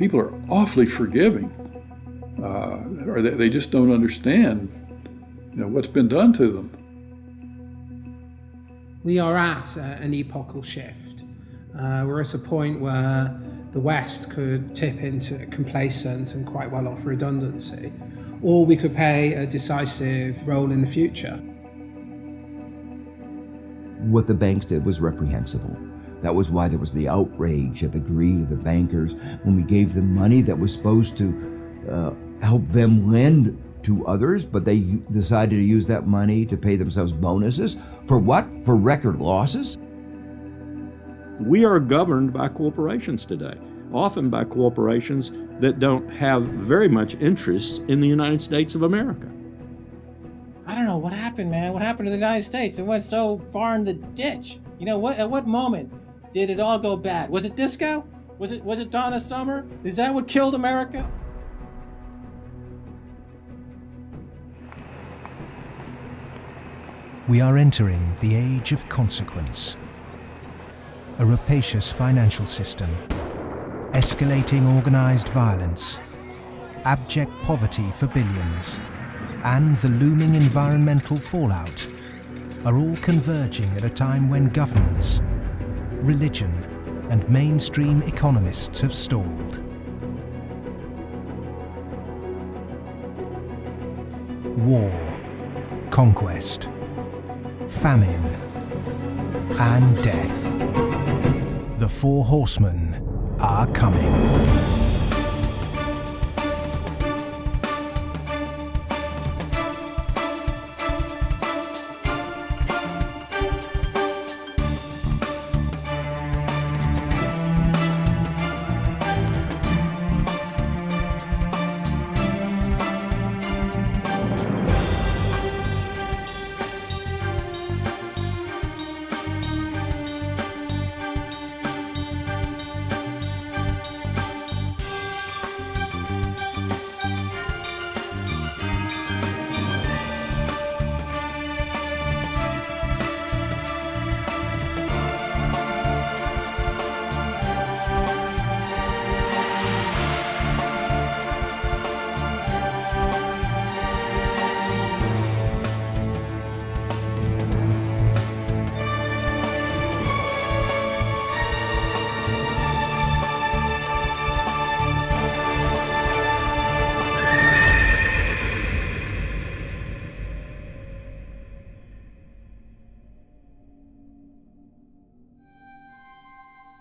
people are awfully forgiving, or they just don't understand, what's been done to them. We are at an epochal shift. We're at a point where the West could tip into complacent and quite well off redundancy, or we could play a decisive role in the future. What the banks did was reprehensible. That was why there was the outrage at the greed of the bankers when we gave them money that was supposed to help them lend to others, but they decided to use that money to pay themselves bonuses. For what? For record losses? We are governed by corporations today, often by corporations that don't have very much interest in the United States of America. I don't know what happened, man. What happened to the United States? It went so far in the ditch. At what moment did it all go bad? Was it disco? Was it Donna Summer? Is that what killed America? We are entering the age of consequence. A rapacious financial system, escalating organized violence, abject poverty for billions, and the looming environmental fallout are all converging at a time when governments, religion, and mainstream economists have stalled. War, conquest, famine, and death. The four horsemen are coming.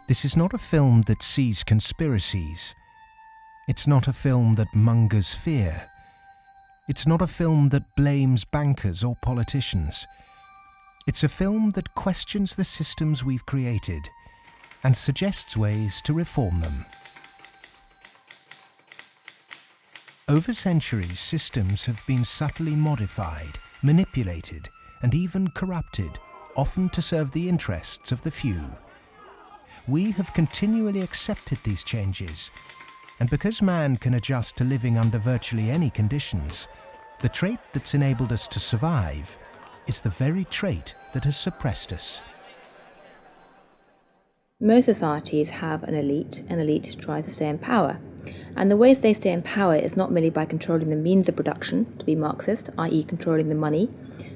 This is not a film that sees conspiracies. It's not a film that mongers fear. It's not a film that blames bankers or politicians. It's a film that questions the systems we've created and suggests ways to reform them. Over centuries, systems have been subtly modified, manipulated, and even corrupted, often to serve the interests of the few. We have continually accepted these changes, and because man can adjust to living under virtually any conditions, the trait that's enabled us to survive is the very trait that has suppressed us. Most societies have an elite, and elite tries to stay in power. And the ways they stay in power is not merely by controlling the means of production, to be Marxist, i.e. controlling the money,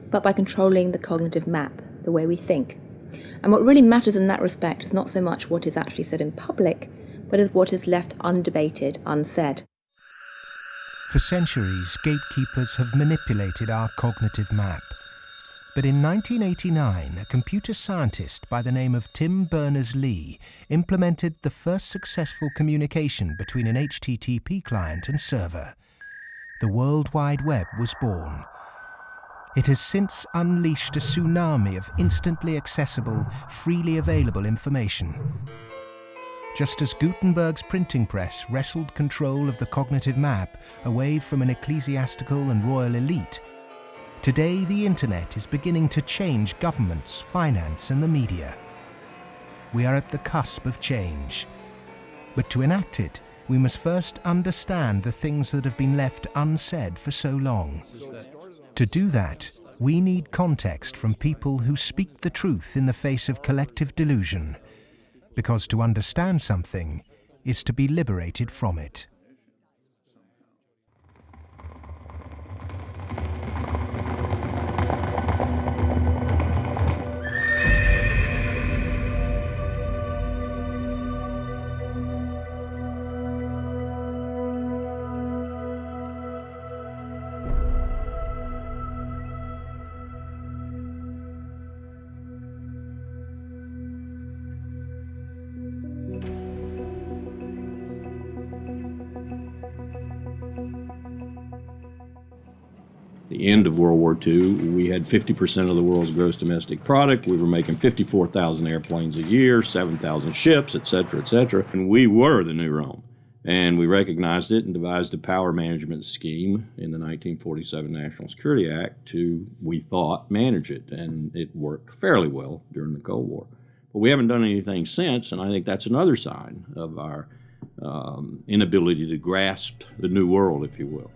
but by controlling the cognitive map, the way we think. And what really matters in that respect is not so much what is actually said in public, but is what is left undebated, unsaid. For centuries, gatekeepers have manipulated our cognitive map. But in 1989, a computer scientist by the name of Tim Berners-Lee implemented the first successful communication between an HTTP client and server. The World Wide Web was born. It has since unleashed a tsunami of instantly accessible, freely available information. Just as Gutenberg's printing press wrestled control of the cognitive map away from an ecclesiastical and royal elite, today the internet is beginning to change governments, finance, and the media. We are at the cusp of change. But to enact it, we must first understand the things that have been left unsaid for so long. To do that, we need context from people who speak the truth in the face of collective delusion. Because to understand something, is to be liberated from it. The end of World War II, we had 50% of the world's gross domestic product. We were making 54,000 airplanes a year, 7,000 ships, et cetera, and we were the new Rome. And we recognized it and devised a power management scheme in the 1947 National Security Act to, we thought, manage it. And it worked fairly well during the Cold War. But we haven't done anything since, and I think that's another sign of our inability to grasp the new world, if you will.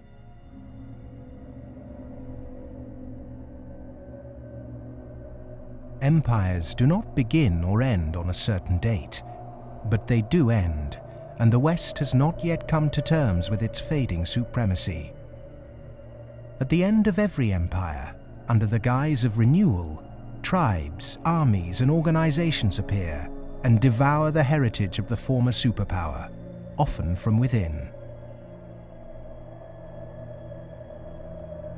Empires do not begin or end on a certain date, but they do end, and the West has not yet come to terms with its fading supremacy. At the end of every empire, under the guise of renewal, tribes, armies, and organizations appear and devour the heritage of the former superpower, often from within.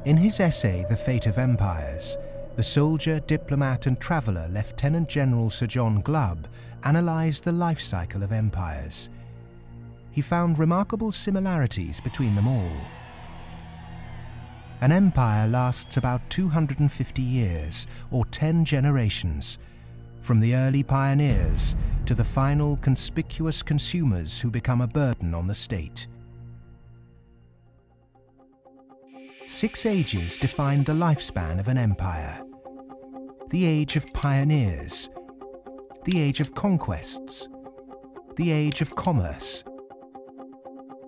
In his essay, The Fate of Empires, the soldier, diplomat, and traveller Lieutenant General Sir John Glubb analysed the life cycle of empires. He found remarkable similarities between them all. An empire lasts about 250 years, or 10 generations, from the early pioneers to the final conspicuous consumers who become a burden on the state. 6 ages defined the lifespan of an empire. The age of pioneers, the age of conquests, the age of commerce,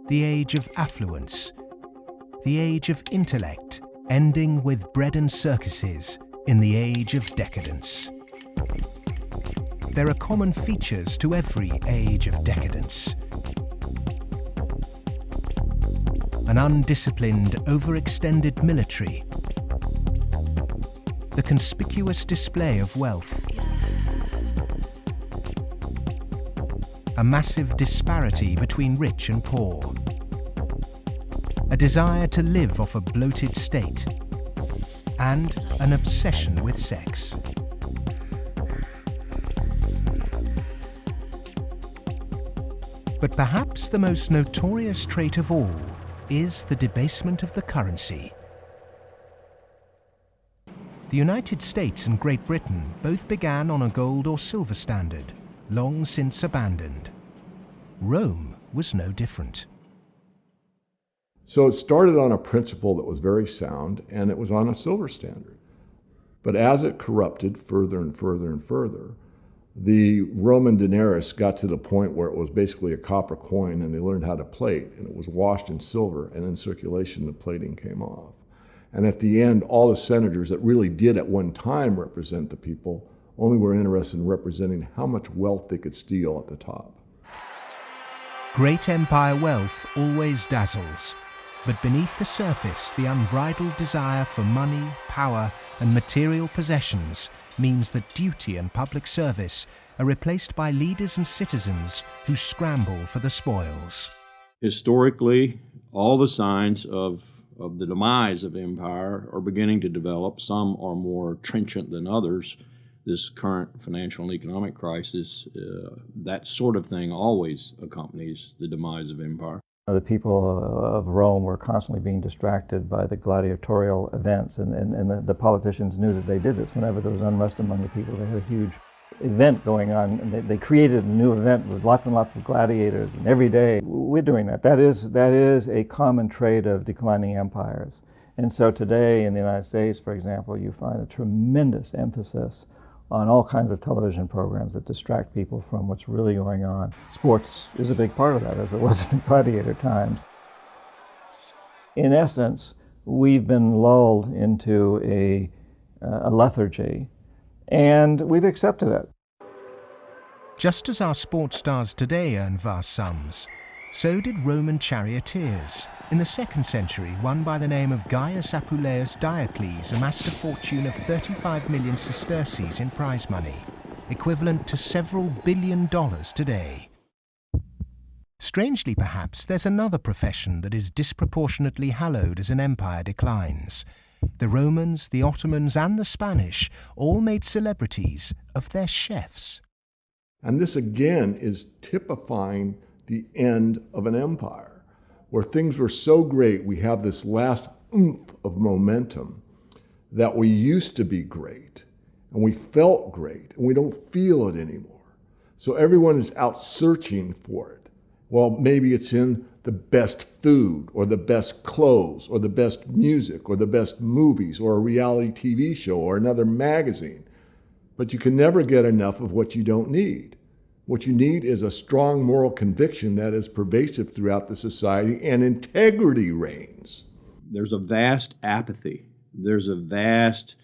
the age of affluence, the age of intellect, ending with bread and circuses in the age of decadence. There are common features to every age of decadence. An undisciplined, overextended military, the conspicuous display of wealth, a massive disparity between rich and poor, a desire to live off a bloated state, and an obsession with sex. But perhaps the most notorious trait of all is the debasement of the currency. The United States and Great Britain both began on a gold or silver standard, long since abandoned. Rome was no different. So it started on a principle that was very sound, and it was on a silver standard. But as it corrupted further and further and further, the Roman denarius got to the point where it was basically a copper coin, and they learned how to plate, and it was washed in silver, and in circulation the plating came off. And at the end, all the senators that really did at one time represent the people only were interested in representing how much wealth they could steal at the top. Great empire wealth always dazzles, but beneath the surface, the unbridled desire for money, power, and material possessions means that duty and public service are replaced by leaders and citizens who scramble for the spoils. Historically, all the signs of the demise of empire are beginning to develop. Some are more trenchant than others. This current financial and economic crisis, that sort of thing always accompanies the demise of empire. The people of Rome were constantly being distracted by the gladiatorial events, and the politicians knew that they did this. Whenever there was unrest among the people, they had a huge event going on, and they created a new event with lots and lots of gladiators, and every day we're doing that. That is a common trait of declining empires. And so today in the United States, for example, you find a tremendous emphasis on all kinds of television programs that distract people from what's really going on. Sports is a big part of that, as it was in the gladiator times. In essence, we've been lulled into a lethargy, and we've accepted it. Just as our sports stars today earn vast sums, so did Roman charioteers. In the 2nd century, one by the name of Gaius Apuleius Diocles amassed a fortune of 35 million sesterces in prize money, equivalent to several $1 billion today. Strangely perhaps, there's another profession that is disproportionately hallowed as an empire declines. The Romans, the Ottomans and the Spanish all made celebrities of their chefs. And this again is typifying the end of an empire, where things were so great, we have this last oomph of momentum that we used to be great, and we felt great, and we don't feel it anymore. So everyone is out searching for it. Well, maybe it's in the best food, or the best clothes, or the best music, or the best movies, or a reality TV show, or another magazine. But you can never get enough of what you don't need. What you need is a strong moral conviction that is pervasive throughout the society, and integrity reigns. There's a vast apathy. There's a vast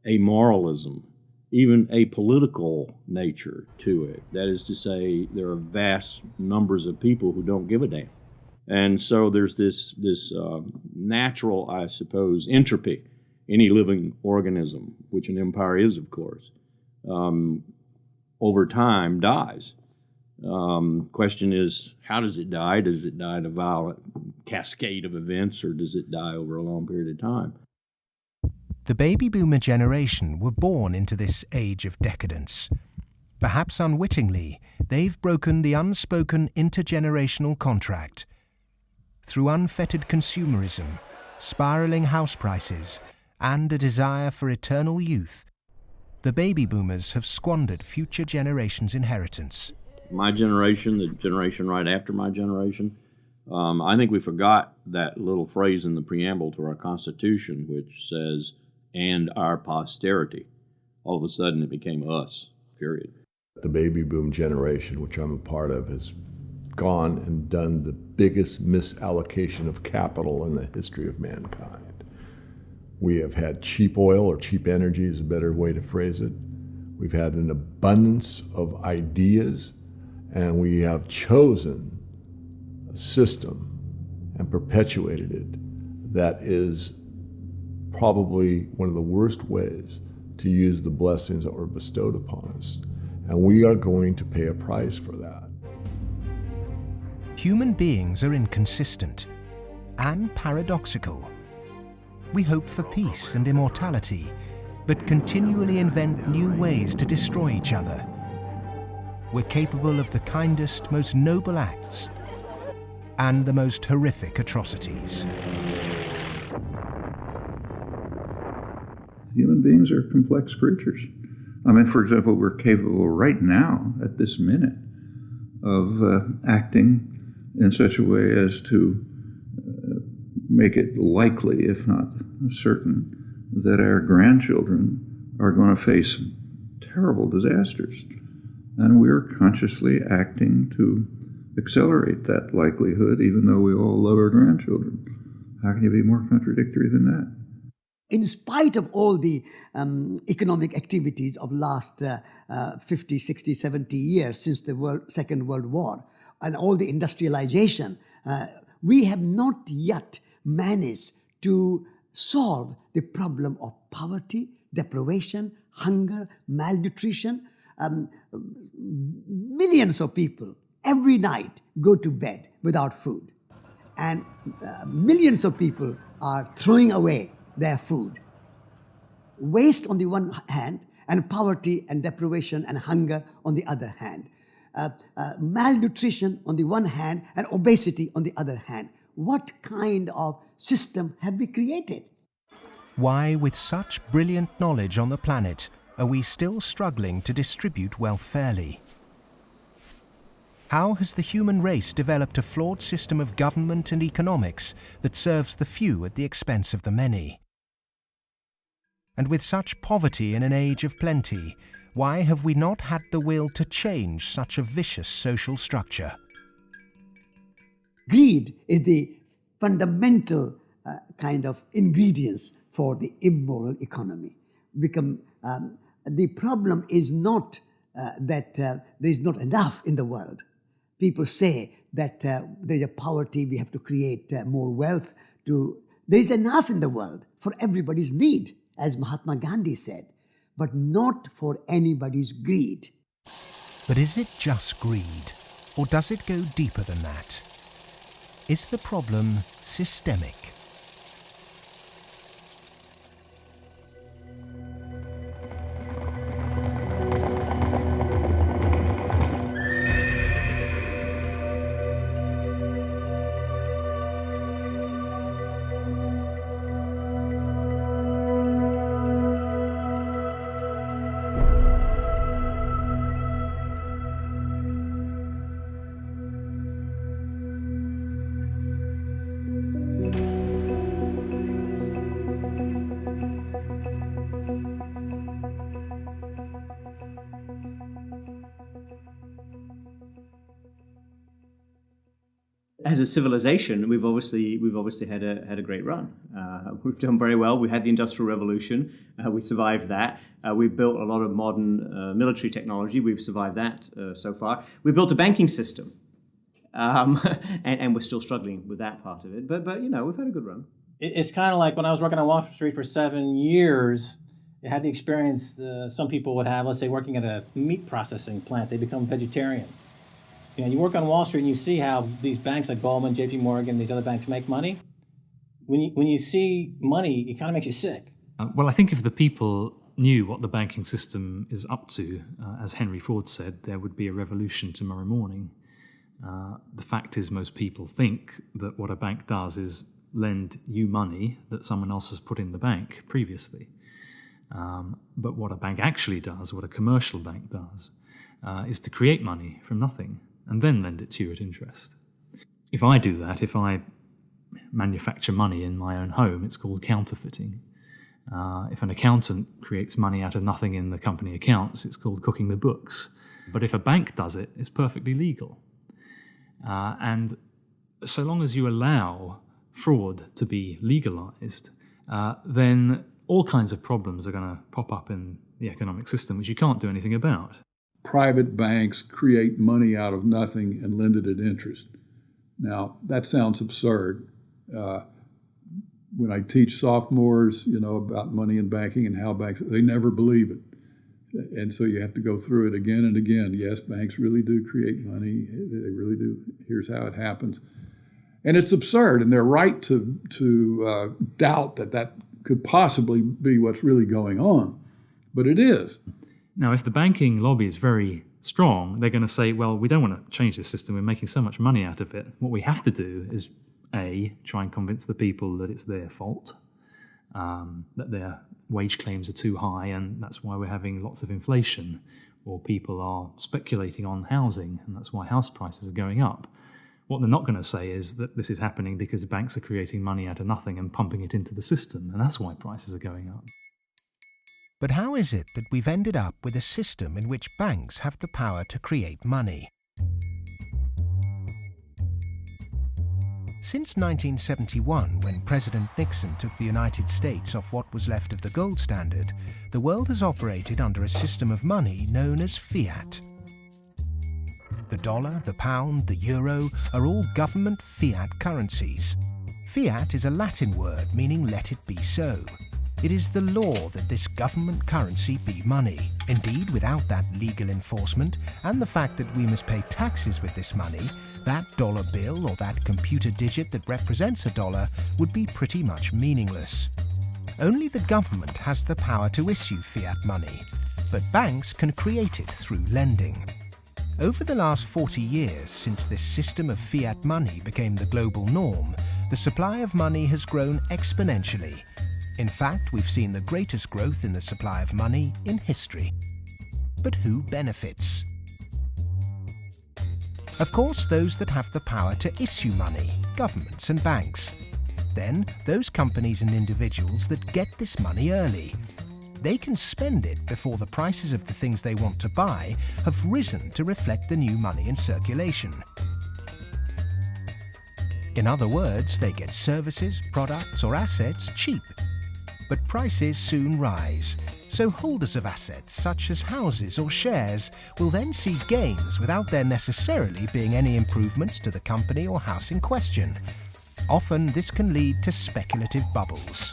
amoralism, even a political nature to it. That is to say, there are vast numbers of people who don't give a damn. And so there's this natural, I suppose, entropy, any living organism, which an empire is, of course, over time dies. Question is, how does it die? Does it die in a violent cascade of events, or does it die over a long period of time? The baby boomer generation were born into this age of decadence. Perhaps unwittingly, they've broken the unspoken intergenerational contract. Through unfettered consumerism, spiraling house prices, and a desire for eternal youth, the baby boomers have squandered future generations' inheritance. My generation, the generation right after my generation, I think we forgot that little phrase in the preamble to our Constitution, which says, "and our posterity." All of a sudden it became us, period. The baby boom generation, which I'm a part of, has gone and done the biggest misallocation of capital in the history of mankind. We have had cheap oil, or cheap energy is a better way to phrase it. We've had an abundance of ideas, and we have chosen a system and perpetuated it that is probably one of the worst ways to use the blessings that were bestowed upon us. And we are going to pay a price for that. Human beings are inconsistent and paradoxical. We hope for peace and immortality, but continually invent new ways to destroy each other. We're capable of the kindest, most noble acts and the most horrific atrocities. Human beings are complex creatures. I mean, for example, we're capable right now, at this minute, of acting in such a way as to make it likely, if not certain, that our grandchildren are going to face terrible disasters. And we're consciously acting to accelerate that likelihood, even though we all love our grandchildren. How can you be more contradictory than that? In spite of all the economic activities of last 50, 60, 70 years since the Second World War, and all the industrialization, we have not yet managed to solve the problem of poverty, deprivation, hunger, malnutrition. Millions of people every night go to bed without food. And millions of people are throwing away their food. Waste on the one hand, and poverty and deprivation and hunger on the other hand. Malnutrition on the one hand, and obesity on the other hand. What kind of system have we created? Why, with such brilliant knowledge on the planet, are we still struggling to distribute wealth fairly? How has the human race developed a flawed system of government and economics that serves the few at the expense of the many? And with such poverty in an age of plenty, why have we not had the will to change such a vicious social structure? Greed is the fundamental kind of ingredients for the immoral economy. The problem is not that there's not enough in the world. People say that there's a poverty, we have to create more wealth. There's enough in the world for everybody's need, as Mahatma Gandhi said, but not for anybody's greed. But is it just greed, or does it go deeper than that? Is the problem systemic? As a civilization, we've obviously had a great run. We've done very well. We had the Industrial Revolution. We survived that. We've built a lot of modern military technology. We've survived that so far. We built a banking system, and we're still struggling with that part of it. But we've had a good run. It's kind of like when I was working on Wall Street for 7 years. I had the experience some people would have. Let's say working at a meat processing plant, they become vegetarian. You work on Wall Street and you see how these banks like Goldman, JP Morgan, these other banks make money. When you see money, it kind of makes you sick. Well, I think if the people knew what the banking system is up to, as Henry Ford said, there would be a revolution tomorrow morning. The fact is, most people think that what a bank does is lend you money that someone else has put in the bank previously. But what a bank actually does, what a commercial bank does, is to create money from nothing and then lend it to you at interest. If I do that, if I manufacture money in my own home, it's called counterfeiting. If an accountant creates money out of nothing in the company accounts, it's called cooking the books. But if a bank does it, it's perfectly legal. And so long as you allow fraud to be legalized, then all kinds of problems are going to pop up in the economic system, which you can't do anything about. Private banks create money out of nothing and lend it at interest. Now, that sounds absurd. When I teach sophomores, about money and banking and how banks, they never believe it. And so you have to go through it again and again. Yes, banks really do create money. They really do. Here's how it happens. And it's absurd, and they're right to doubt that could possibly be what's really going on. But it is. Now, if the banking lobby is very strong, they're going to say, well, we don't want to change this system. We're making so much money out of it. What we have to do is, A, try and convince the people that it's their fault, that their wage claims are too high, and that's why we're having lots of inflation, or people are speculating on housing, and that's why house prices are going up. What they're not going to say is that this is happening because banks are creating money out of nothing and pumping it into the system, and that's why prices are going up. But how is it that we've ended up with a system in which banks have the power to create money? Since 1971, when President Nixon took the United States off what was left of the gold standard, the world has operated under a system of money known as fiat. The dollar, the pound, the euro are all government fiat currencies. Fiat is a Latin word meaning let it be so. It is the law that this government currency be money. Indeed, without that legal enforcement and the fact that we must pay taxes with this money, that dollar bill or that computer digit that represents a dollar would be pretty much meaningless. Only the government has the power to issue fiat money, but banks can create it through lending. Over the last 40 years, since this system of fiat money became the global norm, the supply of money has grown exponentially. In fact, we've seen the greatest growth in the supply of money in history. But who benefits? Of course, those that have the power to issue money, governments and banks. Then, those companies and individuals that get this money early. They can spend it before the prices of the things they want to buy have risen to reflect the new money in circulation. In other words, they get services, products or assets cheap. But prices soon rise, So holders of assets such as houses or shares will then see gains without there necessarily being any improvements to the company or house in question. Often this can lead to speculative bubbles.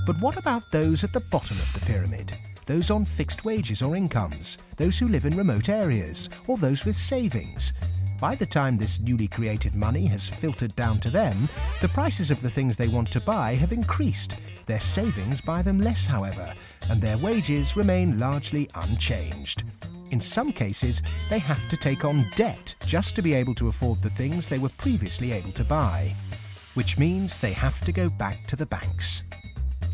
But what about those at the bottom of the pyramid? Those on fixed wages or incomes, those who live in remote areas, or those with savings? By the time this newly created money has filtered down to them, the prices of the things they want to buy have increased. Their savings buy them less, however, and their wages remain largely unchanged. In some cases, they have to take on debt just to be able to afford the things they were previously able to buy, which means they have to go back to the banks.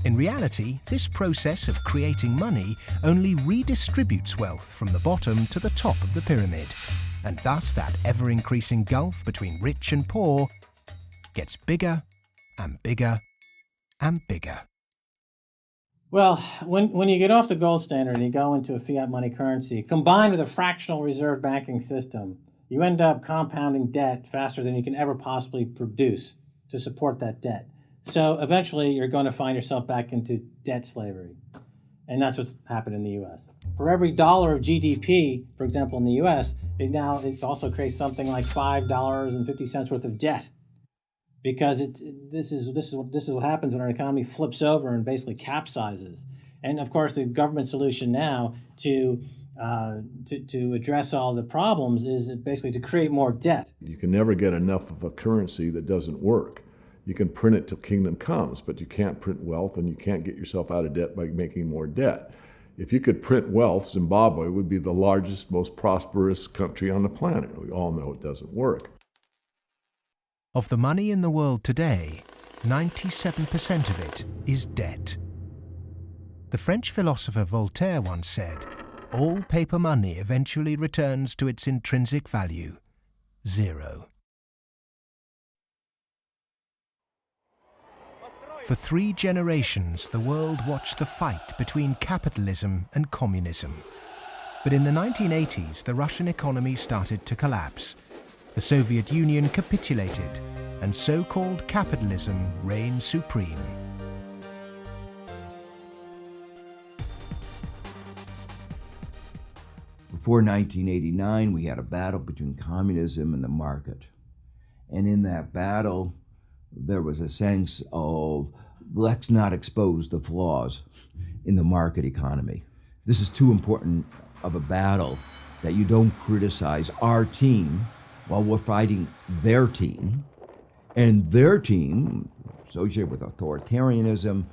In reality, this process of creating money only redistributes wealth from the bottom to the top of the pyramid, and thus that ever-increasing gulf between rich and poor gets bigger and bigger and bigger. Well, when you get off the gold standard and you go into a fiat money currency, combined with a fractional reserve banking system, you end up compounding debt faster than you can ever possibly produce to support that debt. So eventually you're going to find yourself back into debt slavery. And that's what's happened in the U.S. For every dollar of GDP, for example, in the U.S., it also creates something like $5.50 worth of debt. Because this is what happens when our economy flips over and basically capsizes. And of course, the government solution now to address all the problems is basically to create more debt. You can never get enough of a currency that doesn't work. You can print it till kingdom comes, but you can't print wealth, and you can't get yourself out of debt by making more debt. If you could print wealth, Zimbabwe would be the largest, most prosperous country on the planet. We all know it doesn't work. Of the money in the world today, 97% of it is debt. The French philosopher Voltaire once said, "All paper money eventually returns to its intrinsic value, zero." For 3 generations, the world watched the fight between capitalism and communism. But in the 1980s, the Russian economy started to collapse. The Soviet Union capitulated, and so-called capitalism reigned supreme. Before 1989, we had a battle between communism and the market. And in that battle, there was a sense of, let's not expose the flaws in the market economy. This is too important of a battle that you don't criticize our team while we're fighting their team. And their team, associated with authoritarianism,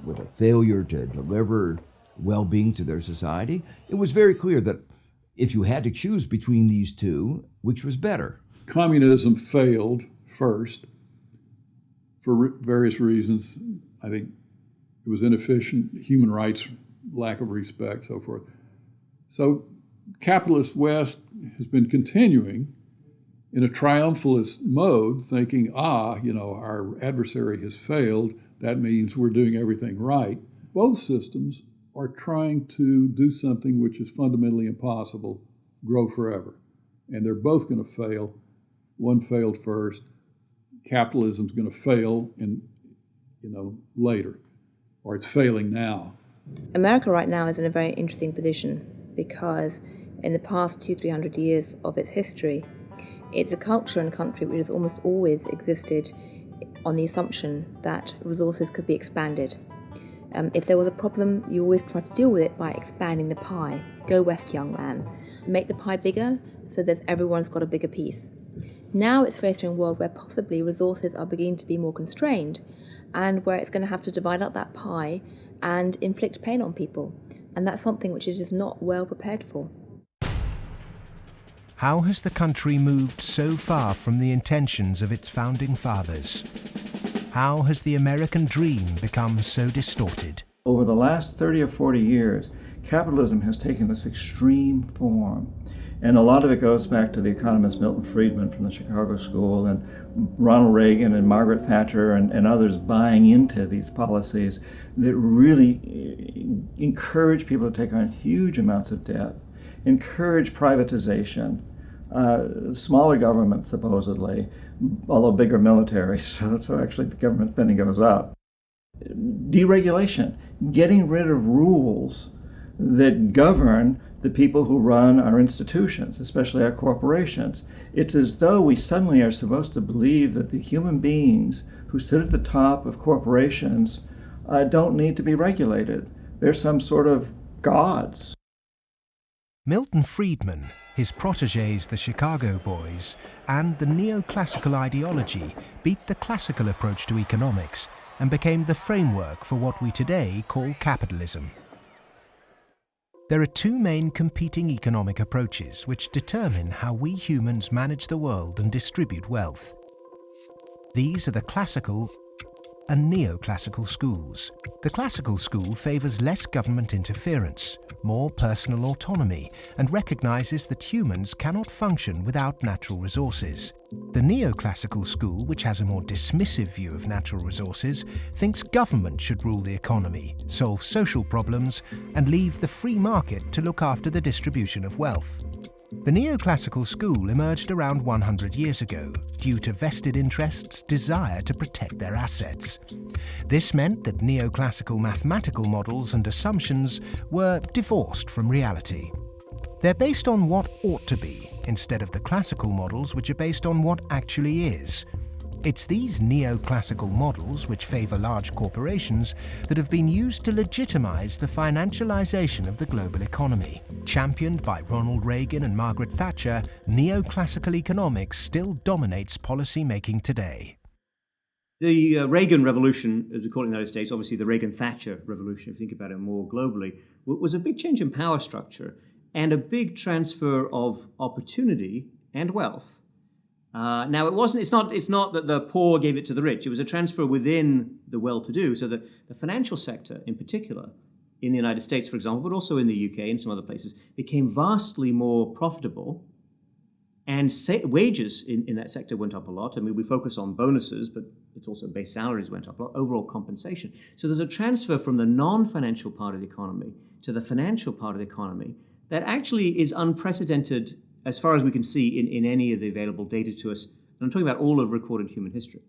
with a failure to deliver well-being to their society, it was very clear that if you had to choose between these two, which was better? Communism failed first for various reasons. I think it was inefficient, human rights, lack of respect, so forth. So capitalist West has been continuing in a triumphalist mode, thinking, our adversary has failed. That means we're doing everything right. Both systems are trying to do something which is fundamentally impossible, grow forever. And they're both going to fail. One failed first. Capitalism's going to fail later, or it's failing now. America right now is in a very interesting position because in the past 200-300 years of its history, it's a culture and country which has almost always existed on the assumption that resources could be expanded. If there was a problem, you always try to deal with it by expanding the pie. Go west, young man. Make the pie bigger so that everyone's got a bigger piece. Now it's facing a world where possibly resources are beginning to be more constrained and where it's going to have to divide up that pie and inflict pain on people. And that's something which it is not well prepared for. How has the country moved so far from the intentions of its founding fathers? How has the American dream become so distorted? Over the last 30 or 40 years, capitalism has taken this extreme form. And a lot of it goes back to the economist Milton Friedman from the Chicago School and Ronald Reagan and Margaret Thatcher and others buying into these policies that really encourage people to take on huge amounts of debt, encourage privatization, smaller government supposedly, although bigger military, so actually the government spending goes up. Deregulation, getting rid of rules that govern the people who run our institutions, especially our corporations. It's as though we suddenly are supposed to believe that the human beings who sit at the top of corporations don't need to be regulated. They're some sort of gods. Milton Friedman, his protégés the Chicago Boys, and the neoclassical ideology beat the classical approach to economics and became the framework for what we today call capitalism. There are two main competing economic approaches which determine how we humans manage the world and distribute wealth. These are the classical and neoclassical schools. The classical school favours less government interference, more personal autonomy, and recognises that humans cannot function without natural resources. The neoclassical school, which has a more dismissive view of natural resources, thinks government should rule the economy, solve social problems, and leave the free market to look after the distribution of wealth. The neoclassical school emerged around 100 years ago due to vested interests' desire to protect their assets. This meant that neoclassical mathematical models and assumptions were divorced from reality. They're based on what ought to be, instead of the classical models which are based on what actually is. It's these neoclassical models, which favour large corporations, that have been used to legitimise the financialisation of the global economy. Championed by Ronald Reagan and Margaret Thatcher, neoclassical economics still dominates policy-making today. The Reagan Revolution, as we call it in the United States, obviously the Reagan-Thatcher Revolution, if you think about it more globally, was a big change in power structure and a big transfer of opportunity and wealth. Now, it's not that the poor gave it to the rich. It was a transfer within the well-to-do, so that the financial sector, in particular, in the United States, for example, but also in the UK and some other places, became vastly more profitable, and wages in that sector went up a lot. I mean, we focus on bonuses, but it's also base salaries went up a lot, overall compensation. So there's a transfer from the non-financial part of the economy to the financial part of the economy that actually is unprecedented as far as we can see in any of the available data to us. And I'm talking about all of recorded human history.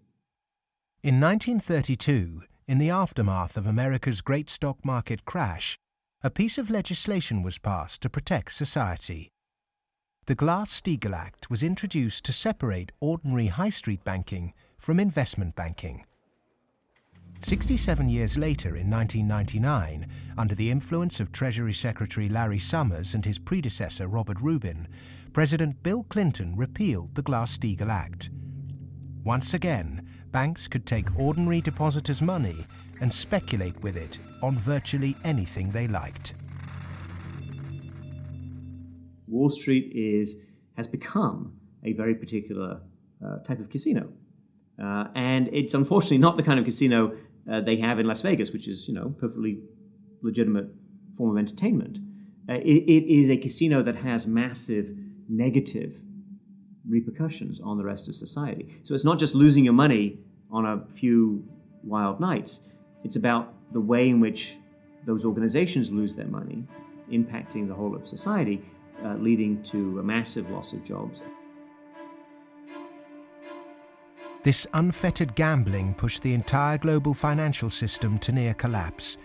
In 1932, in the aftermath of America's great stock market crash, a piece of legislation was passed to protect society. The Glass-Steagall Act was introduced to separate ordinary high street banking from investment banking. 67 years later, in 1999, under the influence of Treasury Secretary Larry Summers and his predecessor Robert Rubin, President Bill Clinton repealed the Glass-Steagall Act. Once again, banks could take ordinary depositors' money and speculate with it on virtually anything they liked. Wall Street has become a very particular type of casino. And it's unfortunately not the kind of casino they have in Las Vegas, which is, perfectly legitimate form of entertainment. It is a casino that has massive negative repercussions on the rest of society. So it's not just losing your money on a few wild nights. It's about the way in which those organizations lose their money, impacting the whole of society, leading to a massive loss of jobs. This unfettered gambling pushed the entire global financial system to near collapse.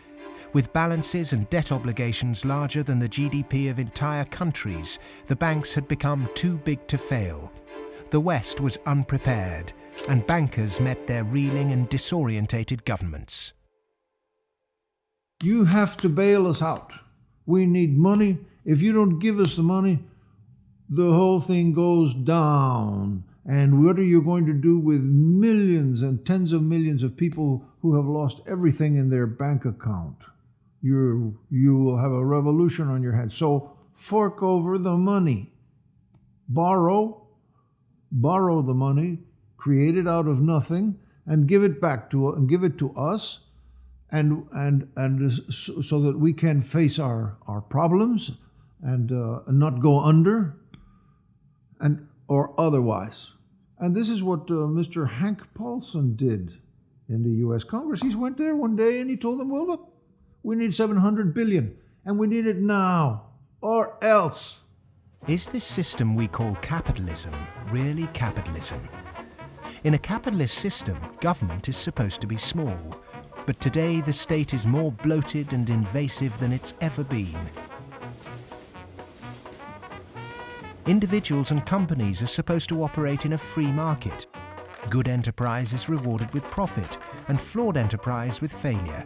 With balances and debt obligations larger than the GDP of entire countries, the banks had become too big to fail. The West was unprepared, and bankers met their reeling and disorientated governments. You have to bail us out. We need money. If you don't give us the money, the whole thing goes down. And what are you going to do with millions and tens of millions of people who have lost everything in their bank account? You will have a revolution on your hands. So fork over the money. Borrow the money, create it out of nothing, and give it back to us, and so that we can face our problems and not go under, or otherwise. And this is what Mr. Hank Paulson did in the U.S. Congress. He went there one day and he told them, well, look, we need $700 billion, and we need it now, or else. Is this system we call capitalism really capitalism? In a capitalist system, government is supposed to be small. But today the state is more bloated and invasive than it's ever been. Individuals and companies are supposed to operate in a free market. Good enterprise is rewarded with profit, and flawed enterprise with failure.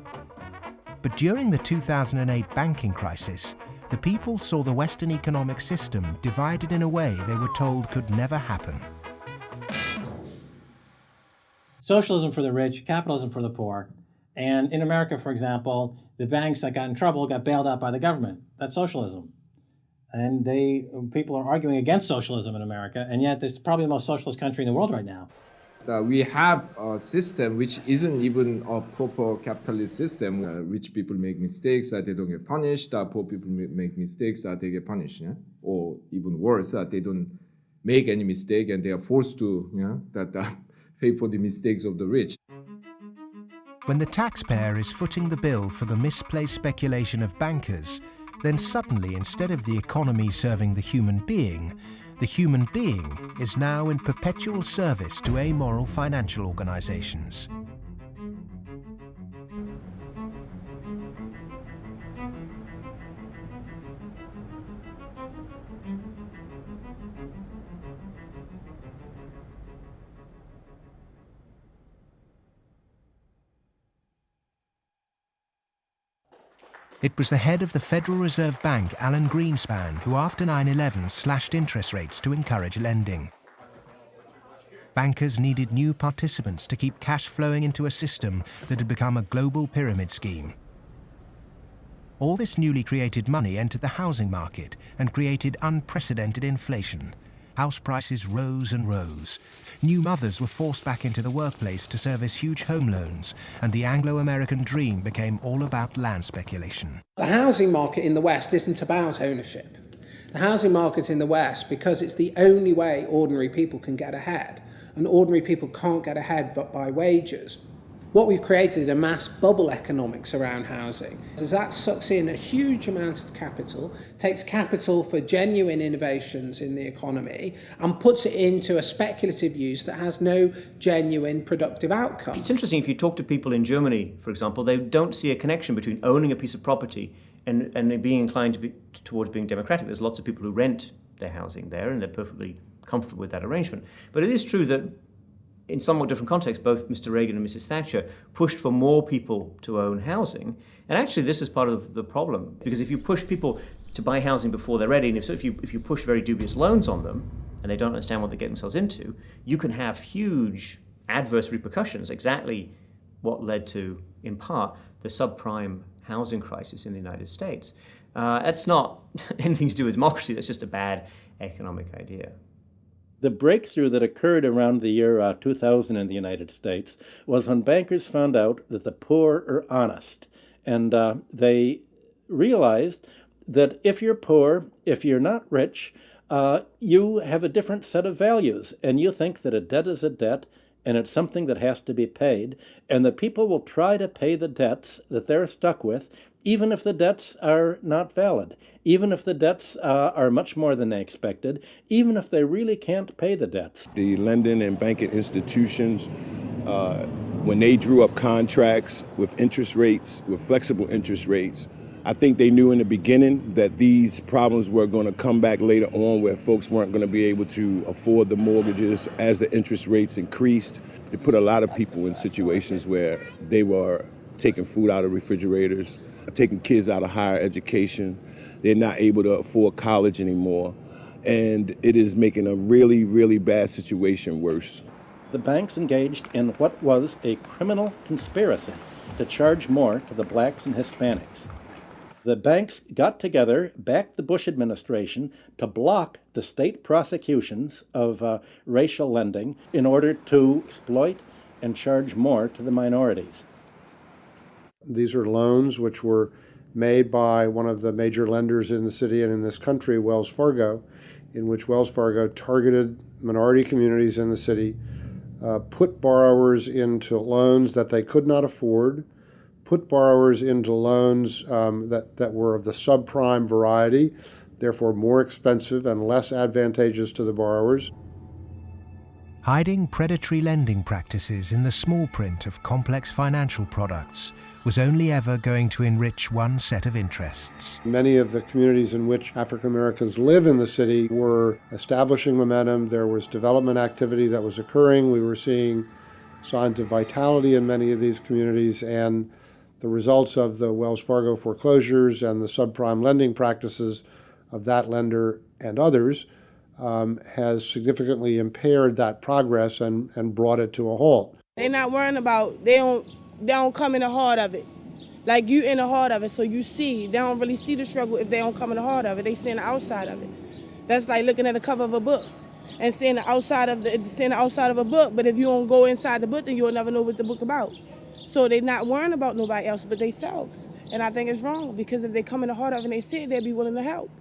But during the 2008 banking crisis, the people saw the Western economic system divided in a way they were told could never happen. Socialism for the rich, capitalism for the poor. And in America, for example, the banks that got in trouble got bailed out by the government. That's socialism. And people are arguing against socialism in America, and yet it's probably the most socialist country in the world right now. We have a system which isn't even a proper capitalist system. Rich people make mistakes that they don't get punished. Poor people make mistakes that they get punished. Yeah? Or even worse, that they don't make any mistake and they are forced to pay for the mistakes of the rich. When the taxpayer is footing the bill for the misplaced speculation of bankers, then suddenly, instead of the economy serving the human being is now in perpetual service to amoral financial organizations. It was the head of the Federal Reserve Bank, Alan Greenspan, who after 9/11 slashed interest rates to encourage lending. Bankers needed new participants to keep cash flowing into a system that had become a global pyramid scheme. All this newly created money entered the housing market and created unprecedented inflation. House prices rose and rose. New mothers were forced back into the workplace to service huge home loans, and the Anglo-American dream became all about land speculation. The housing market in the West isn't about ownership. The housing market in the West, because it's the only way ordinary people can get ahead, and ordinary people can't get ahead but by wages. What we've created is a mass bubble economics around housing. As that sucks in a huge amount of capital, takes capital for genuine innovations in the economy, and puts it into a speculative use that has no genuine productive outcome. It's interesting, if you talk to people in Germany, for example, they don't see a connection between owning a piece of property and being inclined towards being democratic. There's lots of people who rent their housing there, and they're perfectly comfortable with that arrangement. But it is true that in somewhat different contexts, both Mr. Reagan and Mrs. Thatcher pushed for more people to own housing. And actually, this is part of the problem, because if you push people to buy housing before they're ready, and if you push very dubious loans on them, and they don't understand what they get themselves into, you can have huge adverse repercussions, exactly what led to, in part, the subprime housing crisis in the United States. That's not anything to do with democracy, that's just a bad economic idea. The breakthrough that occurred around the year 2000 in the United States was when bankers found out that the poor are honest. And they realized that if you're poor, if you're not rich, you have a different set of values. And you think that a debt is a debt, and it's something that has to be paid. And that people will try to pay the debts that they're stuck with, even if the debts are not valid, even if the debts are much more than they expected, even if they really can't pay the debts. The lending and banking institutions, when they drew up contracts with interest rates, with flexible interest rates, I think they knew in the beginning that these problems were going to come back later on, where folks weren't going to be able to afford the mortgages as the interest rates increased. It put a lot of people in situations where they were taking food out of refrigerators, taking kids out of higher education. They're not able to afford college anymore. And it is making a really, really bad situation worse. The banks engaged in what was a criminal conspiracy to charge more to the blacks and Hispanics. The banks got together, backed the Bush administration to block the state prosecutions of racial lending in order to exploit and charge more to the minorities. These are loans which were made by one of the major lenders in the city and in this country, Wells Fargo, in which Wells Fargo targeted minority communities in the city, put borrowers into loans that they could not afford, put borrowers into loans that were of the subprime variety, therefore more expensive and less advantageous to the borrowers. Hiding predatory lending practices in the small print of complex financial products was only ever going to enrich one set of interests. Many of the communities in which African Americans live in the city were establishing momentum. There was development activity that was occurring. We were seeing signs of vitality in many of these communities, and the results of the Wells Fargo foreclosures and the subprime lending practices of that lender and others has significantly impaired that progress and brought it to a halt. They're not worrying about, they don't come in the heart of it. Like, you in the heart of it, so you see. They don't really see the struggle if they don't come in the heart of it. They see the outside of it. That's like looking at the cover of a book and seeing the outside of a book, but if you don't go inside the book, then you'll never know what the book about. So they're not worrying about nobody else but themselves. And I think it's wrong, because if they come in the heart of it and they see it, they'll be willing to help.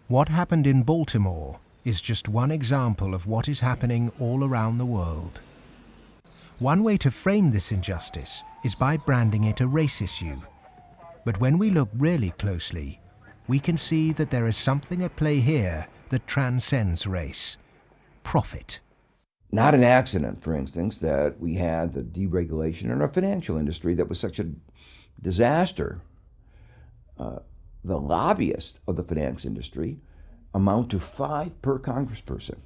What happened in Baltimore is just one example of what is happening all around the world. One way to frame this injustice is by branding it a race issue. But when we look really closely, we can see that there is something at play here that transcends race: profit. Not an accident, for instance, that we had the deregulation in our financial industry that was such a disaster. The lobbyists of the finance industry amount to 5 per congressperson.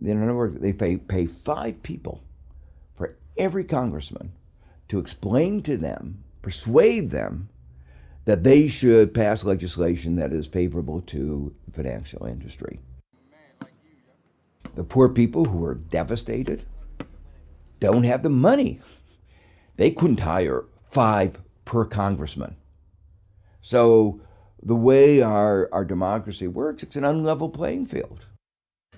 In other words, they pay 5 people for every congressman to explain to them, persuade them, that they should pass legislation that is favorable to the financial industry. The poor people who are devastated don't have the money. They couldn't hire 5 per congressman. So the way our democracy works, it's an unlevel playing field.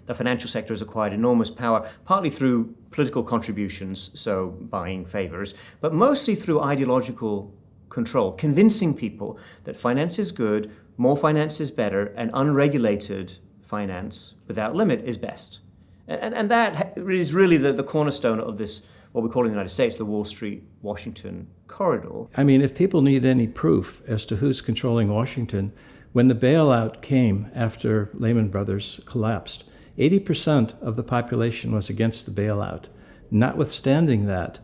The financial sector has acquired enormous power, partly through political contributions, so buying favors, but mostly through ideological control, convincing people that finance is good, more finance is better, and unregulated finance without limit is best. And that is really the cornerstone of this, what we call in the United States, the Wall Street-Washington corridor. I mean, if people need any proof as to who's controlling Washington, when the bailout came after Lehman Brothers collapsed, 80% of the population was against the bailout. Notwithstanding that,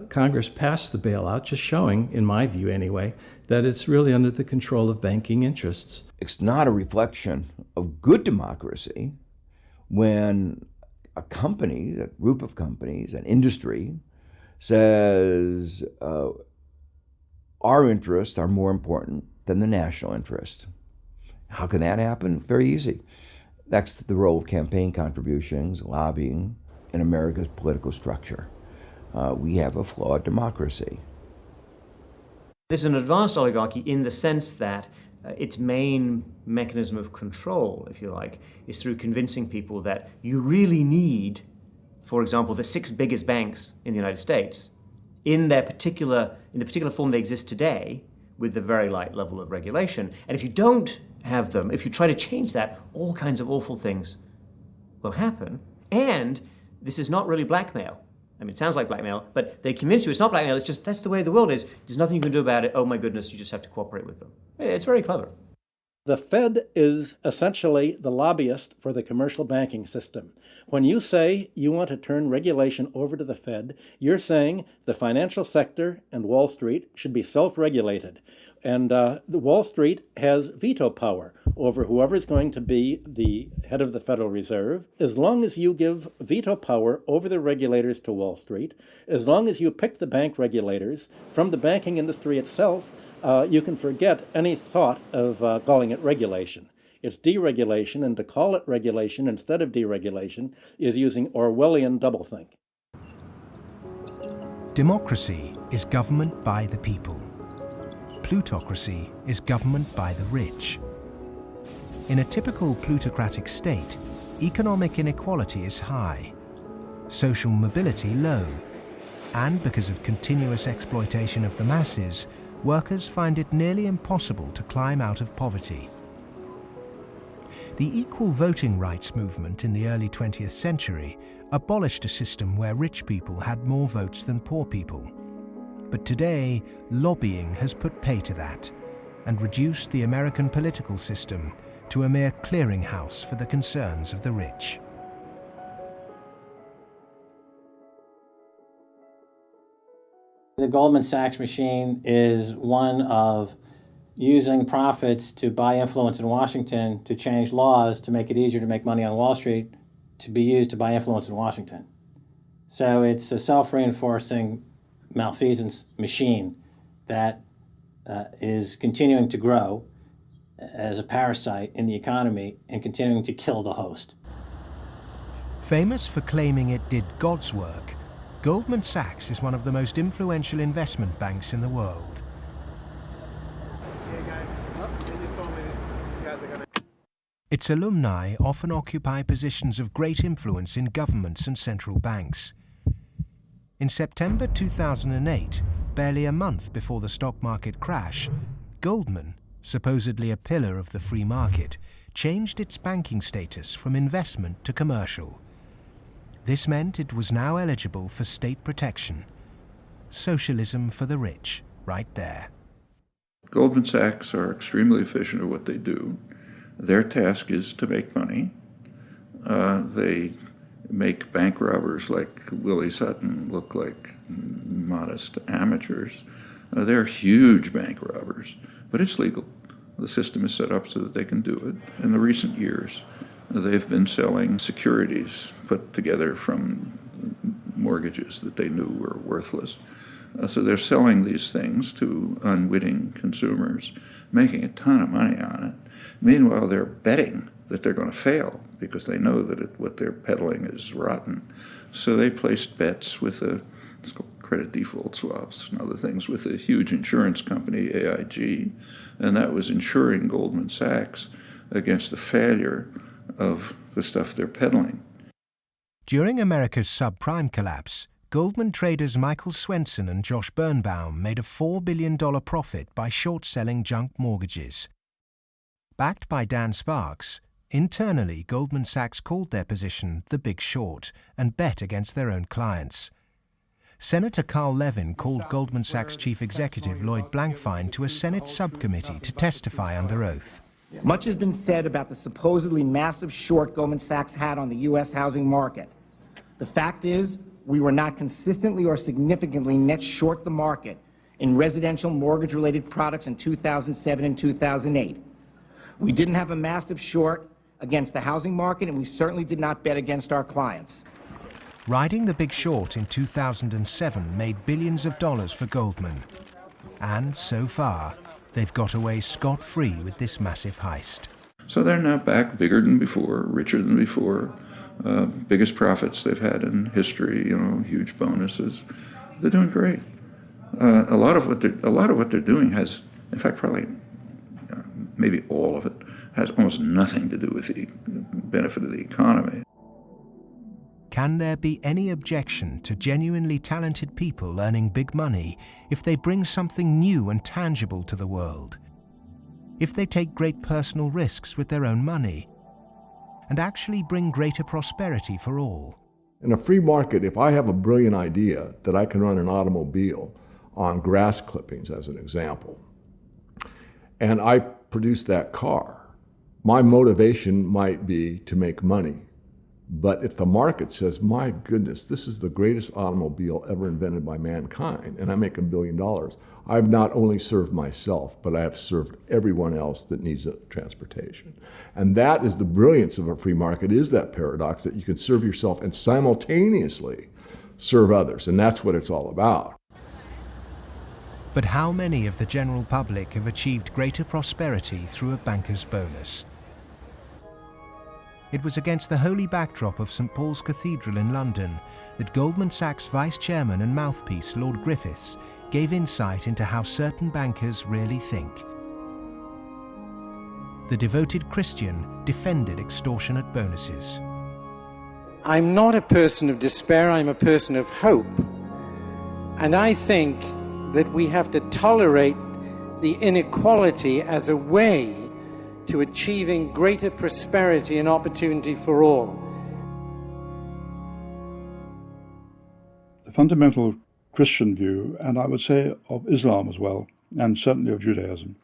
Congress passed the bailout, just showing, in my view anyway, that it's really under the control of banking interests. It's not a reflection of good democracy when a company, a group of companies, an industry, says our interests are more important than the national interest. How can that happen? Very easy. That's the role of campaign contributions, lobbying, in America's political structure. We have a flawed democracy. This is an advanced oligarchy in the sense that its main mechanism of control, if you like, is through convincing people that you really need, for example, the 6 biggest banks in the United States in the particular form they exist today, with the very light level of regulation. And if you don't have them, if you try to change that, all kinds of awful things will happen. And this is not really blackmail. I mean, it sounds like blackmail, but they convince you it's not blackmail, it's just that's the way the world is. There's nothing you can do about it. Oh my goodness, you just have to cooperate with them. It's very clever. The Fed is essentially the lobbyist for the commercial banking system. When you say you want to turn regulation over to the Fed, you're saying the financial sector and Wall Street should be self-regulated. And the Wall Street has veto power over whoever's going to be the head of the Federal Reserve. As long as you give veto power over the regulators to Wall Street, as long as you pick the bank regulators from the banking industry itself, you can forget any thought of calling it regulation. It's deregulation, and to call it regulation instead of deregulation is using Orwellian doublethink. Democracy is government by the people. Plutocracy is government by the rich. In a typical plutocratic state, economic inequality is high, social mobility low, and because of continuous exploitation of the masses, workers find it nearly impossible to climb out of poverty. The equal voting rights movement in the early 20th century abolished a system where rich people had more votes than poor people. But today, lobbying has put pay to that and reduced the American political system to a mere clearinghouse for the concerns of the rich. The Goldman Sachs machine is one of using profits to buy influence in Washington, to change laws, to make it easier to make money on Wall Street, to be used to buy influence in Washington. So it's a self-reinforcing malfeasance machine that is continuing to grow as a parasite in the economy and continuing to kill the host. Famous for claiming it did God's work, Goldman Sachs is one of the most influential investment banks in the world. Its alumni often occupy positions of great influence in governments and central banks. In September 2008, barely a month before the stock market crash, Goldman, supposedly a pillar of the free market, changed its banking status from investment to commercial. This meant it was now eligible for state protection. Socialism for the rich, right there. Goldman Sachs are extremely efficient at what they do. Their task is to make money. They make bank robbers like Willie Sutton look like modest amateurs. They're huge bank robbers, but it's legal. The system is set up so that they can do it. In the recent years, they've been selling securities put together from mortgages that they knew were worthless. So they're selling these things to unwitting consumers, making a ton of money on it. Meanwhile, they're betting that they're going to fail because they know that what they're peddling is rotten. So they placed bets with it's called credit default swaps and other things with a huge insurance company, AIG, and that was insuring Goldman Sachs against the failure of the stuff they're peddling. During America's subprime collapse, Goldman traders Michael Swenson and Josh Birnbaum made a $4 billion profit by short-selling junk mortgages. Backed by Dan Sparks, internally Goldman Sachs called their position the Big Short and bet against their own clients. Senator Carl Levin called Goldman Sachs chief executive Lloyd Blankfein to a Senate subcommittee to testify under oath. Much has been said about the supposedly massive short Goldman Sachs had on the U.S. housing market. The fact is, we were not consistently or significantly net short the market in residential mortgage-related products in 2007 and 2008. We didn't have a massive short against the housing market, and we certainly did not bet against our clients. Riding the Big Short in 2007 made billions of dollars for Goldman. And so far, they've got away scot-free with this massive heist. So they're now back bigger than before, richer than before, biggest profits they've had in history, huge bonuses. They're doing great. A lot of what they're doing has, in fact, probably maybe all of it, has almost nothing to do with the benefit of the economy. Can there be any objection to genuinely talented people earning big money if they bring something new and tangible to the world? If they take great personal risks with their own money and actually bring greater prosperity for all? In a free market, if I have a brilliant idea that I can run an automobile on grass clippings, as an example, and I produce that car, my motivation might be to make money. But if the market says, my goodness, this is the greatest automobile ever invented by mankind, and I make $1 billion, I've not only served myself, but I have served everyone else that needs transportation. And that is the brilliance of a free market, is that paradox that you can serve yourself and simultaneously serve others. And that's what it's all about. But how many of the general public have achieved greater prosperity through a banker's bonus? It was against the holy backdrop of St. Paul's Cathedral in London that Goldman Sachs vice chairman and mouthpiece Lord Griffiths gave insight into how certain bankers really think. The devoted Christian defended extortionate bonuses. I'm not a person of despair, I'm a person of hope. And I think that we have to tolerate the inequality as a way to achieving greater prosperity and opportunity for all. The fundamental Christian view, and I would say of Islam as well, and certainly of Judaism,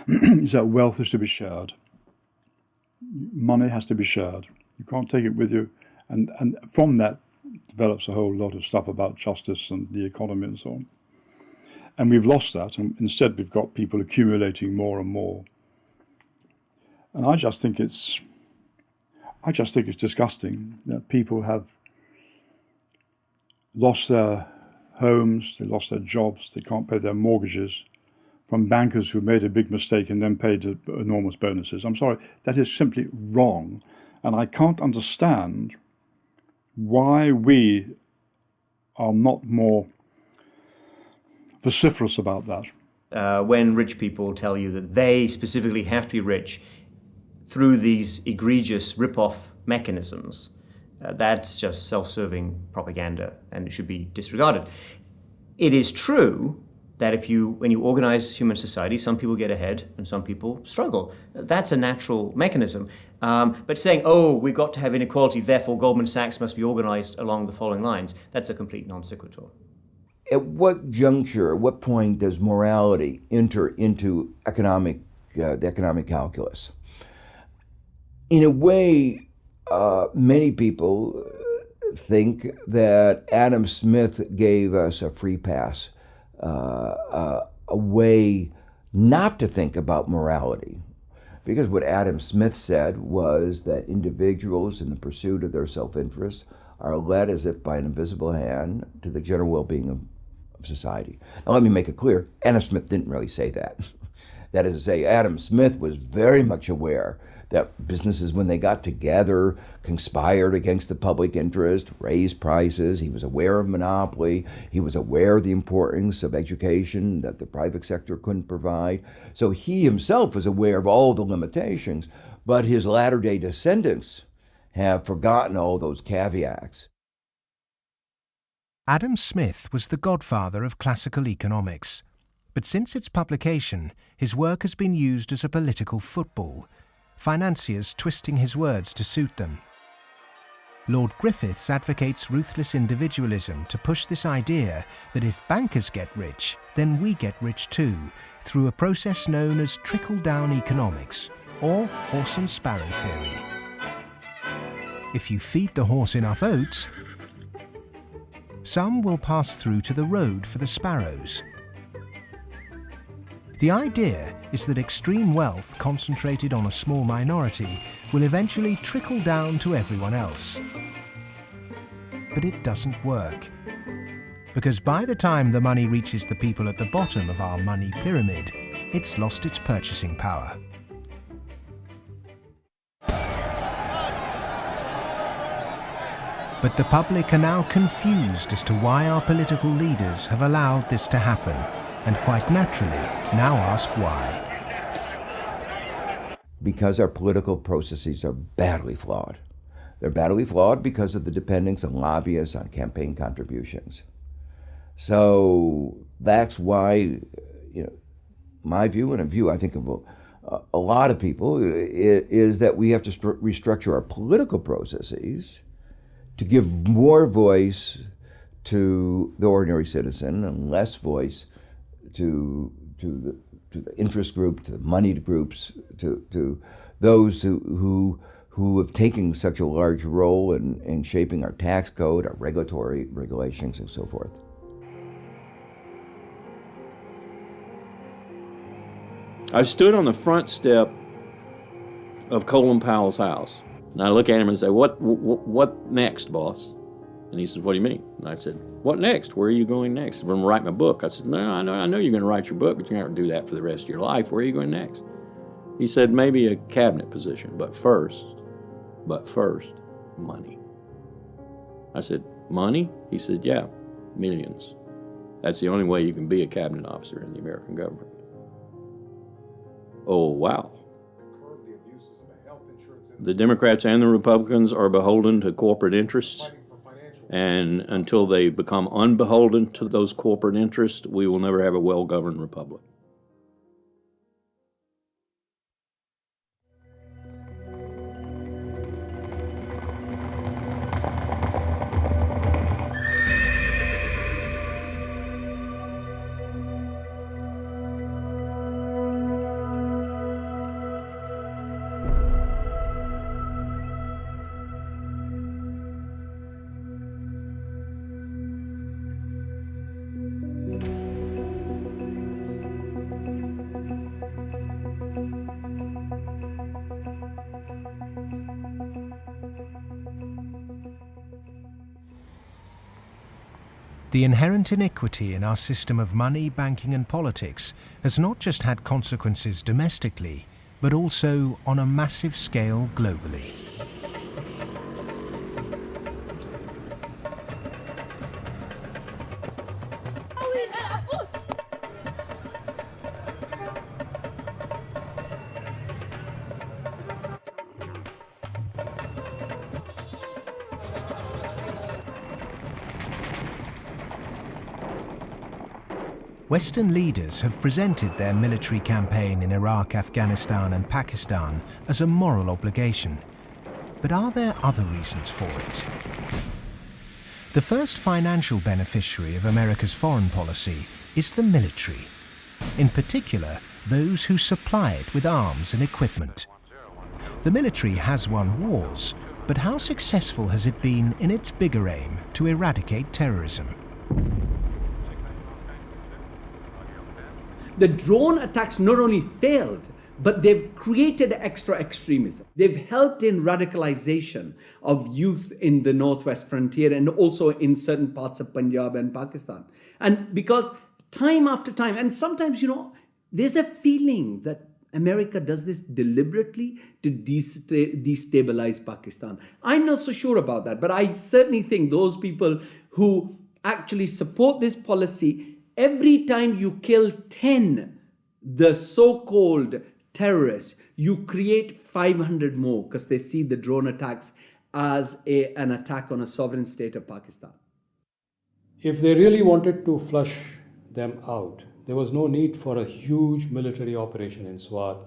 is that wealth is to be shared. money has to be shared. You can't take it with you. And from that develops a whole lot of stuff about justice and the economy and so on. And we've lost that, and instead we've got people accumulating more and more. And I just think it's disgusting that people have lost their homes, they lost their jobs, they can't pay their mortgages from bankers who made a big mistake and then paid enormous bonuses. I'm sorry, that is simply wrong. And I can't understand why we are not more vociferous about that. When rich people tell you that they specifically have to be rich through these egregious rip-off mechanisms, that's just self-serving propaganda and it should be disregarded. It is true that when you organize human society, some people get ahead and some people struggle. That's a natural mechanism. But saying, we've got to have inequality, therefore Goldman Sachs must be organized along the following lines, that's a complete non sequitur. At what juncture, at what point does morality enter into the economic calculus? In a way, many people think that Adam Smith gave us a free pass, a way not to think about morality. Because what Adam Smith said was that individuals in the pursuit of their self-interest are led as if by an invisible hand to the general well-being of society. Now let me make it clear, Adam Smith didn't really say that. That is to say, Adam Smith was very much aware that businesses, when they got together, conspired against the public interest, raised prices. He was aware of monopoly. He was aware of the importance of education that the private sector couldn't provide. So he himself was aware of all the limitations, but his latter-day descendants have forgotten all those caveats. Adam Smith was the godfather of classical economics, but since its publication, his work has been used as a political football, financiers twisting his words to suit them. Lord Griffiths advocates ruthless individualism to push this idea that if bankers get rich, then we get rich too, through a process known as trickle-down economics, or horse and sparrow theory. If you feed the horse enough oats, some will pass through to the road for the sparrows. The idea is that extreme wealth concentrated on a small minority will eventually trickle down to everyone else. But it doesn't work. Because by the time the money reaches the people at the bottom of our money pyramid, it's lost its purchasing power. But the public are now confused as to why our political leaders have allowed this to happen, and quite naturally now ask why. Because our political processes are badly flawed. They're badly flawed because of the dependence on lobbyists, on campaign contributions. So that's why, my view and a view I think of a lot of people is that we have to restructure our political processes to give more voice to the ordinary citizen and less voice to the interest group, to the moneyed groups, to those who have taken such a large role in shaping our tax code, our regulatory regulations, and so forth. I stood on the front step of Colin Powell's house, and I look at him and say, "What next, boss?" And he said, "What do you mean?" And I said, "What next? Where are you going next?" "I'm going to write my book." I said, "No, I know you're going to write your book, but you're not going to do that for the rest of your life. Where are you going next?" He said, "Maybe a cabinet position, but first, money." I said, "Money?" He said, "Yeah, millions. That's the only way you can be a cabinet officer in the American government." Oh, wow. The Democrats and the Republicans are beholden to corporate interests. And until they become unbeholden to those corporate interests, we will never have a well-governed republic. The inherent iniquity in our system of money, banking and politics has not just had consequences domestically, but also on a massive scale globally. Western leaders have presented their military campaign in Iraq, Afghanistan and Pakistan as a moral obligation. But are there other reasons for it? The first financial beneficiary of America's foreign policy is the military. In particular, those who supply it with arms and equipment. The military has won wars, but how successful has it been in its bigger aim to eradicate terrorism? The drone attacks not only failed, but they've created extra extremism. They've helped in radicalization of youth in the northwest frontier and also in certain parts of Punjab and Pakistan. And because time after time, and sometimes, there's a feeling that America does this deliberately to destabilize Pakistan. I'm not so sure about that, but I certainly think those people who actually support this policy, every time you kill 10, the so-called terrorists, you create 500 more because they see the drone attacks as an attack on a sovereign state of Pakistan. If they really wanted to flush them out, there was no need for a huge military operation in Swat,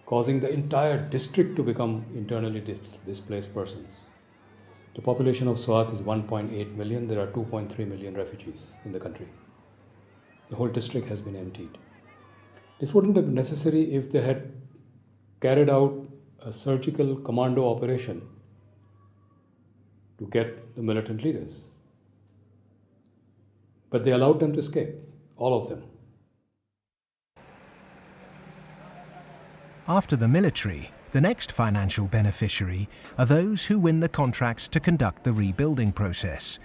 causing the entire district to become internally displaced persons. The population of Swat is 1.8 million. There are 2.3 million refugees in the country. The whole district has been emptied. This wouldn't have been necessary if they had carried out a surgical commando operation to get the militant leaders. But they allowed them to escape, all of them. After the military, the next financial beneficiary are those who win the contracts to conduct the rebuilding process.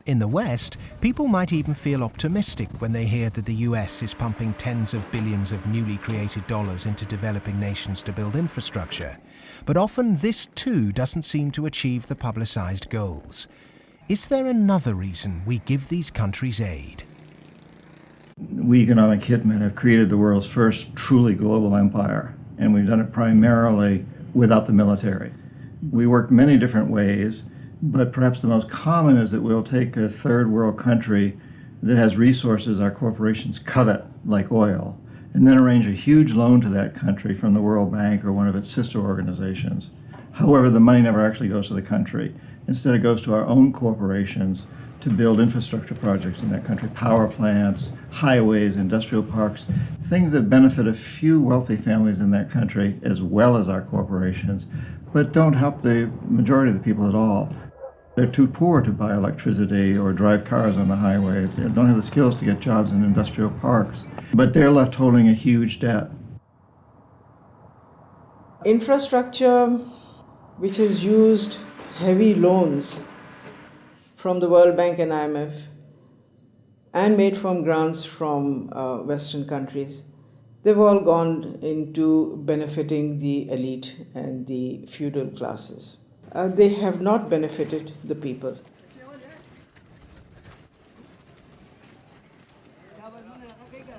In the West, people might even feel optimistic when they hear that the US is pumping tens of billions of newly created dollars into developing nations to build infrastructure. But often this too doesn't seem to achieve the publicized goals. Is there another reason we give these countries aid? We economic hitmen have created the world's first truly global empire, and we've done it primarily without the military. We work many different ways, but perhaps the most common is that we'll take a third world country that has resources our corporations covet, like oil, and then arrange a huge loan to that country from the World Bank or one of its sister organizations. However, the money never actually goes to the country. Instead, it goes to our own corporations to build infrastructure projects in that country, power plants, highways, industrial parks, things that benefit a few wealthy families in that country as well as our corporations, but don't help the majority of the people at all. They're too poor to buy electricity or drive cars on the highways. They don't have the skills to get jobs in industrial parks, but they're left holding a huge debt. Infrastructure which has used heavy loans from the World Bank and IMF and made from grants from Western countries, they've all gone into benefiting the elite and the feudal classes. They have not benefited the people.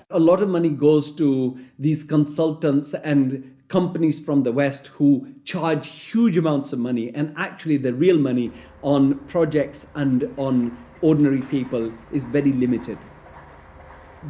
A lot of money goes to these consultants and companies from the West who charge huge amounts of money, and actually the real money on projects and on ordinary people is very limited.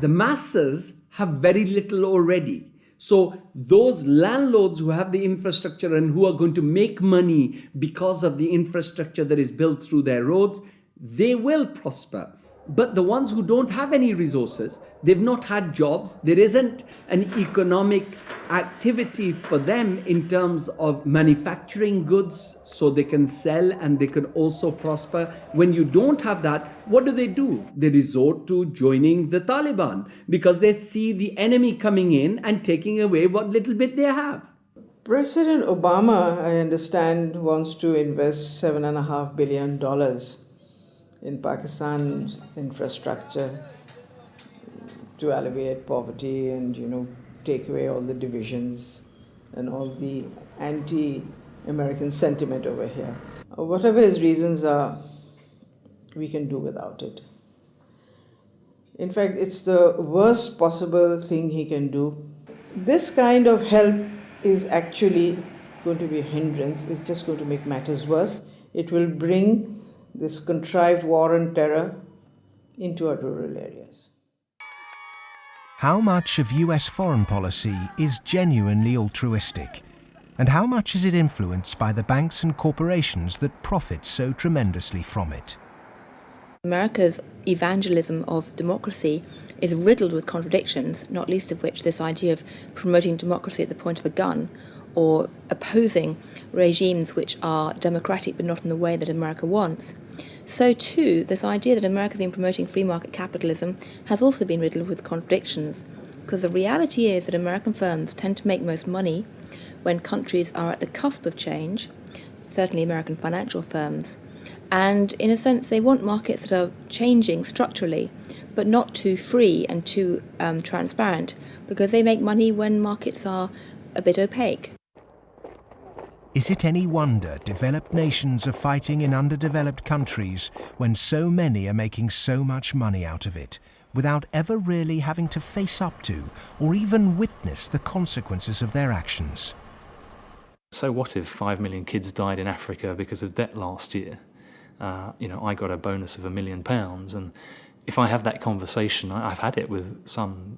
The masses have very little already. So those landlords who have the infrastructure and who are going to make money because of the infrastructure that is built through their roads, they will prosper. But the ones who don't have any resources, they've not had jobs, there isn't an economic activity for them in terms of manufacturing goods so they can sell and they can also prosper. When you don't have that, what do? They resort to joining the Taliban because they see the enemy coming in and taking away what little bit they have. President Obama, I understand, wants to invest $7.5 billion in Pakistan's infrastructure to alleviate poverty and, take away all the divisions and all the anti-American sentiment over here. Whatever his reasons are, we can do without it. In fact, it's the worst possible thing he can do. This kind of help is actually going to be a hindrance. It's just going to make matters worse. It will bring this contrived war and terror into our rural areas. How much of US foreign policy is genuinely altruistic? And how much is it influenced by the banks and corporations that profit so tremendously from it? America's evangelism of democracy is riddled with contradictions, not least of which this idea of promoting democracy at the point of a gun, or opposing regimes which are democratic but not in the way that America wants. So too, this idea that America has been promoting free market capitalism has also been riddled with contradictions, because the reality is that American firms tend to make most money when countries are at the cusp of change, certainly American financial firms, and in a sense they want markets that are changing structurally, but not too free and too transparent, because they make money when markets are a bit opaque. Is it any wonder developed nations are fighting in underdeveloped countries when so many are making so much money out of it, without ever really having to face up to or even witness the consequences of their actions? So what if 5 million kids died in Africa because of debt last year? I got a bonus of £1 million, and if I have that conversation, I've had it with some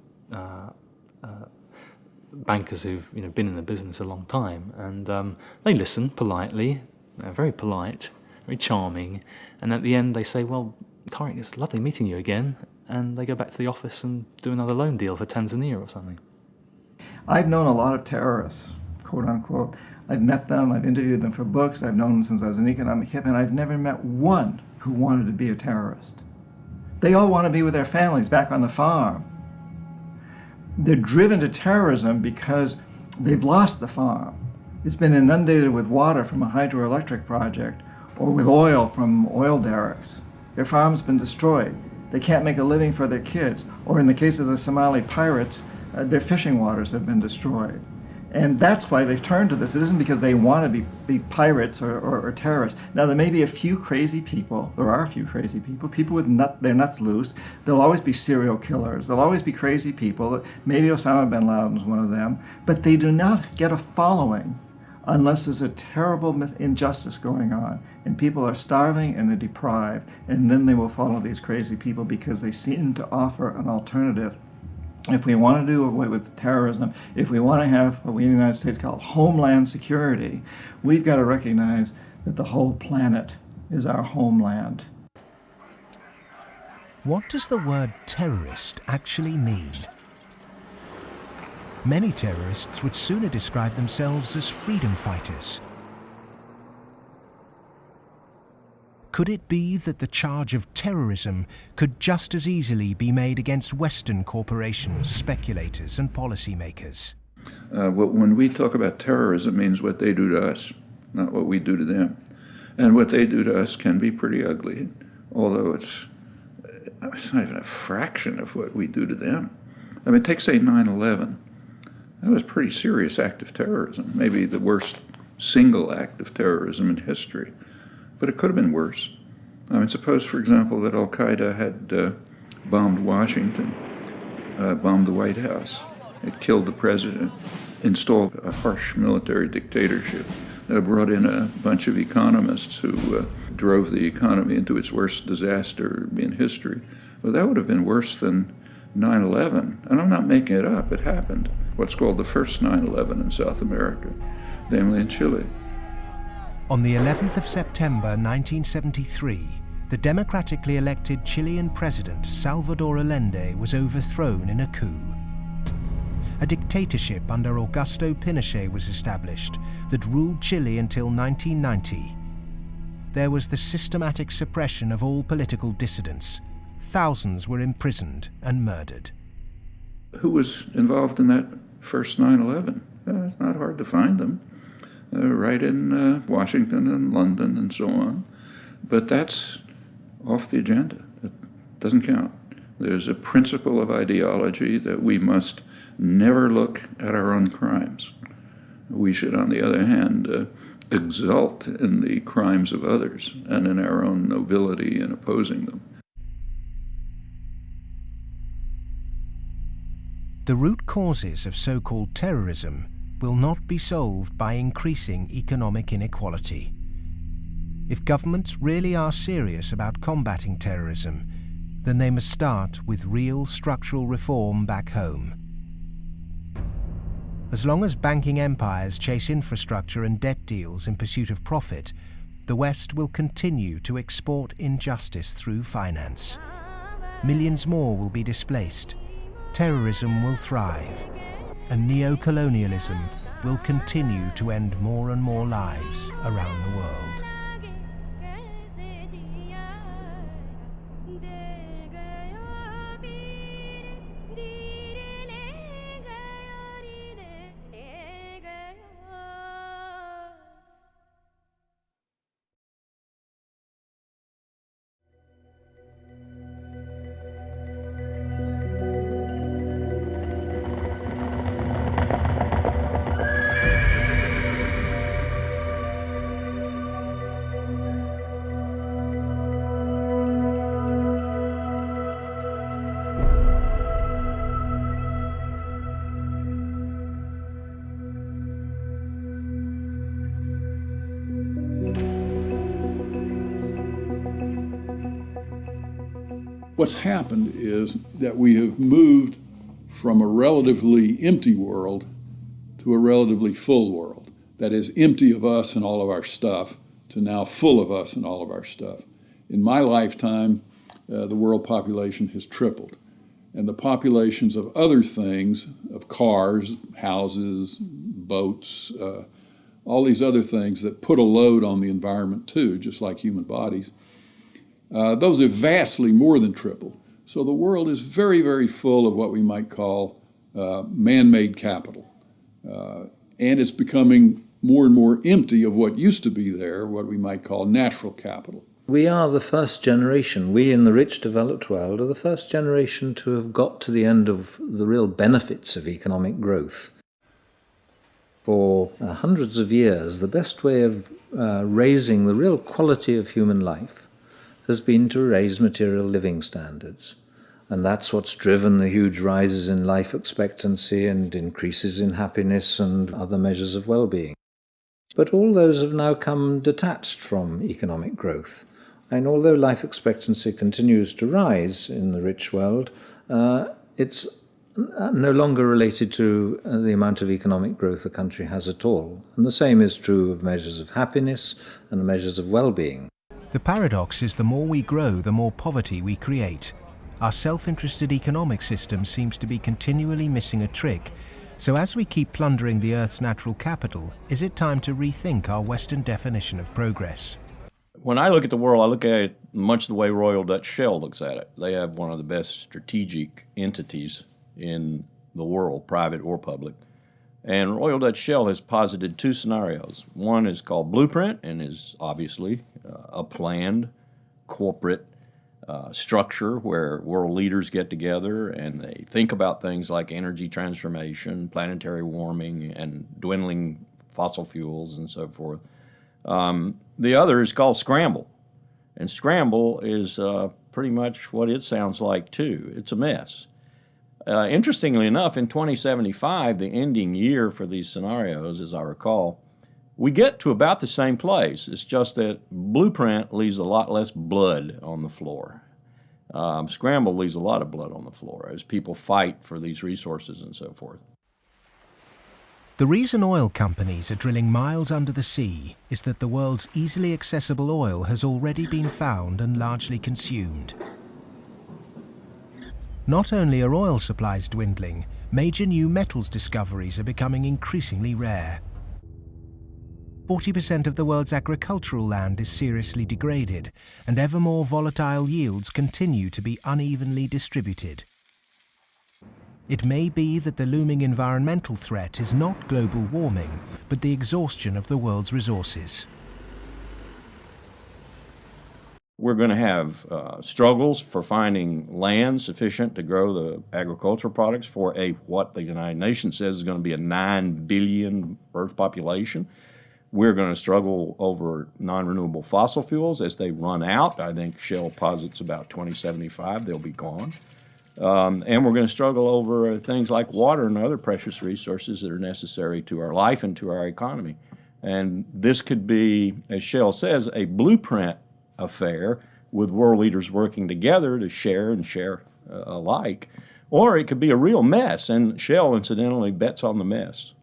bankers who've been in the business a long time, and they listen politely. They're very polite, very charming, and at the end they say, "Well, Tariq, it's lovely meeting you again," and they go back to the office and do another loan deal for Tanzania or something. I've known a lot of terrorists, quote unquote. I've met them, I've interviewed them for books, I've known them since I was an economic hip, and I've never met one who wanted to be a terrorist. They all want to be with their families back on the farm. They're driven to terrorism because they've lost the farm. It's been inundated with water from a hydroelectric project or with oil from oil derricks. Their farm's been destroyed. They can't make a living for their kids. Or in the case of the Somali pirates, their fishing waters have been destroyed. And that's why they've turned to this. It isn't because they want to be pirates or terrorists. Now, there may be a few crazy people. There are a few crazy people with their nuts loose. There'll always be serial killers. There'll always be crazy people. Maybe Osama bin Laden's one of them. But they do not get a following unless there's a terrible injustice going on. And people are starving and they're deprived. And then they will follow these crazy people because they seem to offer an alternative. If we want to do away with terrorism, if we want to have what we in the United States call homeland security, we've got to recognize that the whole planet is our homeland. What does the word terrorist actually mean? Many terrorists would sooner describe themselves as freedom fighters. Could it be that the charge of terrorism could just as easily be made against Western corporations, speculators, and policymakers? When we talk about terrorism, it means what they do to us, not what we do to them. And what they do to us can be pretty ugly, although it's not even a fraction of what we do to them. I mean, take, say, 9/11. That was a pretty serious act of terrorism, maybe the worst single act of terrorism in history. But it could have been worse. I mean, suppose, for example, that Al-Qaeda had bombed Washington, bombed the White House. It killed the president, installed a harsh military dictatorship, brought in a bunch of economists who drove the economy into its worst disaster in history. Well, that would have been worse than 9/11. And I'm not making it up. It happened. What's called the first 9/11 in South America, namely in Chile. On the 11th of September 1973, the democratically elected Chilean president Salvador Allende was overthrown in a coup. A dictatorship under Augusto Pinochet was established that ruled Chile until 1990. There was the systematic suppression of all political dissidents. Thousands were imprisoned and murdered. Who was involved in that first 9/11? It's not hard to find them. Right in Washington and London and so on. But that's off the agenda. It doesn't count. There's a principle of ideology that we must never look at our own crimes. We should, on the other hand, exult in the crimes of others and in our own nobility in opposing them. The root causes of so-called terrorism will not be solved by increasing economic inequality. If governments really are serious about combating terrorism, then they must start with real structural reform back home. As long as banking empires chase infrastructure and debt deals in pursuit of profit, the West will continue to export injustice through finance. Millions more will be displaced. Terrorism will thrive, and neo-colonialism will continue to end more and more lives around the world. What's happened is that we have moved from a relatively empty world to a relatively full world. That is, empty of us and all of our stuff to now full of us and all of our stuff. In my lifetime, the world population has tripled. And the populations of other things, of cars, houses, boats, all these other things that put a load on the environment too, just like human bodies, those have vastly more than tripled. So the world is very, very full of what we might call man-made capital. And it's becoming more and more empty of what used to be there, what we might call natural capital. We are the first generation, we in the rich developed world are the first generation to have got to the end of the real benefits of economic growth. For hundreds of years, the best way of raising the real quality of human life has been to raise material living standards. And that's what's driven the huge rises in life expectancy and increases in happiness and other measures of well-being. But all those have now come detached from economic growth. And although life expectancy continues to rise in the rich world, it's no longer related to the amount of economic growth a country has at all. And the same is true of measures of happiness and measures of well-being. The paradox is the more we grow, the more poverty we create. Our self-interested economic system seems to be continually missing a trick. So as we keep plundering the Earth's natural capital, is it time to rethink our Western definition of progress? When I look at the world, I look at it much the way Royal Dutch Shell looks at it. They have one of the best strategic entities in the world, private or public. And Royal Dutch Shell has posited two scenarios. One is called Blueprint and is obviously a planned corporate structure where world leaders get together and they think about things like energy transformation, planetary warming, and dwindling fossil fuels and so forth. The other is called Scramble. And Scramble is pretty much what it sounds like too. It's a mess. Interestingly enough, in 2075, the ending year for these scenarios, as I recall, we get to about the same place. It's just that Blueprint leaves a lot less blood on the floor. Scramble leaves a lot of blood on the floor as people fight for these resources and so forth. The reason oil companies are drilling miles under the sea is that the world's easily accessible oil has already been found and largely consumed. Not only are oil supplies dwindling, major new metals discoveries are becoming increasingly rare. 40% of the world's agricultural land is seriously degraded, and ever more volatile yields continue to be unevenly distributed. It may be that the looming environmental threat is not global warming, but the exhaustion of the world's resources. We're going to have struggles for finding land sufficient to grow the agricultural products for what the United Nations says is going to be a 9 billion Earth population. We're going to struggle over non-renewable fossil fuels as they run out. I think Shell posits about 2075 they'll be gone. And we're going to struggle over things like water and other precious resources that are necessary to our life and to our economy. And this could be, as Shell says, a blueprint affair with world leaders working together to share and share alike. Or it could be a real mess, and Shell, incidentally, bets on the mess.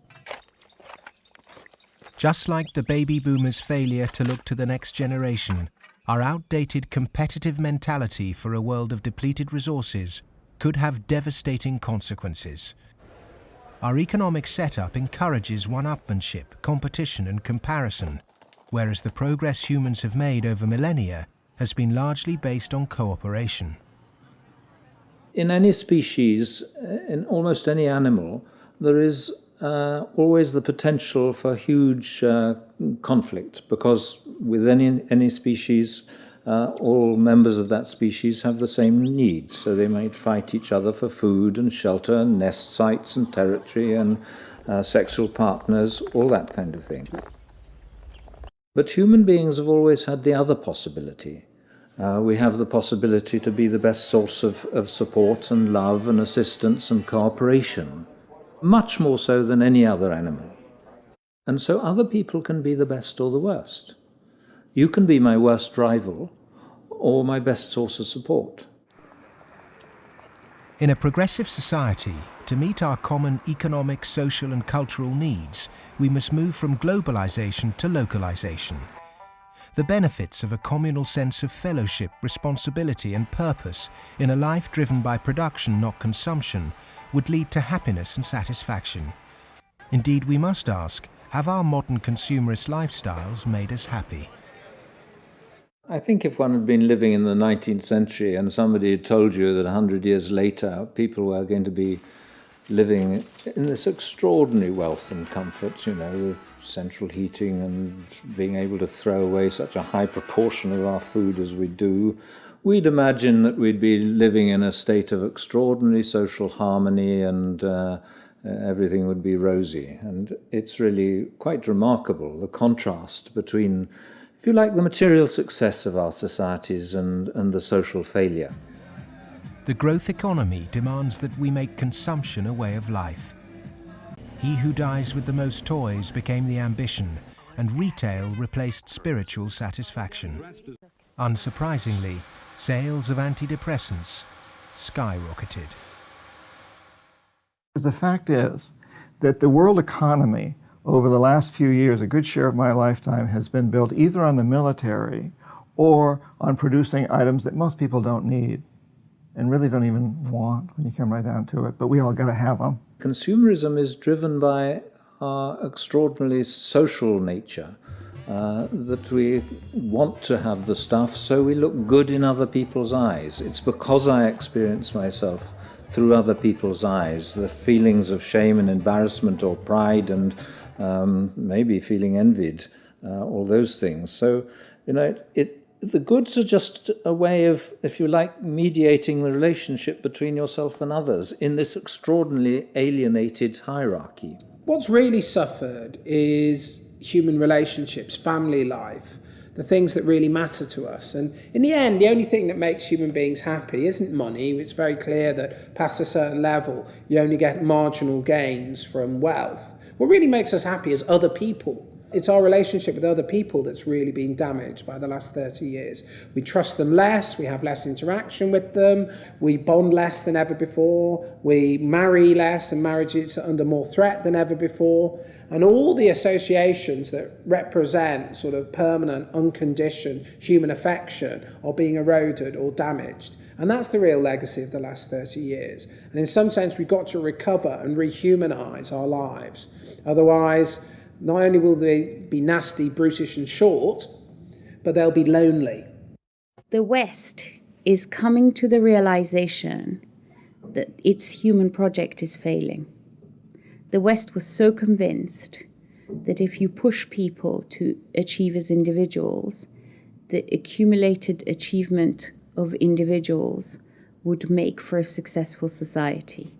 Just like the baby boomers' failure to look to the next generation, our outdated competitive mentality for a world of depleted resources could have devastating consequences. Our economic setup encourages one-upmanship, competition and comparison, whereas the progress humans have made over millennia has been largely based on cooperation. In any species, in almost any animal, there is always the potential for huge conflict, because with any species, all members of that species have the same needs. So they might fight each other for food and shelter and nest sites and territory and sexual partners, all that kind of thing. But human beings have always had the other possibility. We have the possibility to be the best source of support and love and assistance and cooperation, much more so than any other animal. And so other people can be the best or the worst. You can be my worst rival or my best source of support. In a progressive society, to meet our common economic, social and cultural needs, we must move from globalization to localization. The benefits of a communal sense of fellowship, responsibility and purpose in a life driven by production, not consumption, would lead to happiness and satisfaction. Indeed, we must ask, have our modern consumerist lifestyles made us happy? I think if one had been living in the 19th century and somebody had told you that 100 years later people were going to be living in this extraordinary wealth and comfort, with central heating and being able to throw away such a high proportion of our food as we do, we'd imagine that we'd be living in a state of extraordinary social harmony and everything would be rosy. And it's really quite remarkable, the contrast between, if you like, the material success of our societies and the social failure. The growth economy demands that we make consumption a way of life. He who dies with the most toys became the ambition, and retail replaced spiritual satisfaction. Unsurprisingly, sales of antidepressants skyrocketed. The fact is that the world economy over the last few years, a good share of my lifetime, has been built either on the military or on producing items that most people don't need and really don't even want when you come right down to it, but we all got to have them. Consumerism is driven by our extraordinarily social nature, that we want to have the stuff so we look good in other people's eyes. It's because I experience myself through other people's eyes, the feelings of shame and embarrassment or pride and maybe feeling envied, all those things. So, the goods are just a way of, if you like, mediating the relationship between yourself and others in this extraordinarily alienated hierarchy. What's really suffered is human relationships, family life, the things that really matter to us. And in the end, the only thing that makes human beings happy isn't money. It's very clear that past a certain level, you only get marginal gains from wealth. What really makes us happy is other people. It's our relationship with other people that's really been damaged by the last 30 years. We trust them less, we have less interaction with them, we bond less than ever before, we marry less and marriage is under more threat than ever before. And all the associations that represent sort of permanent, unconditioned human affection are being eroded or damaged. And that's the real legacy of the last 30 years. And in some sense, we've got to recover and rehumanize our lives. Otherwise, not only will they be nasty, brutish and short, but they'll be lonely. The West is coming to the realization that its human project is failing. The West was so convinced that if you push people to achieve as individuals, the accumulated achievement of individuals would make for a successful society.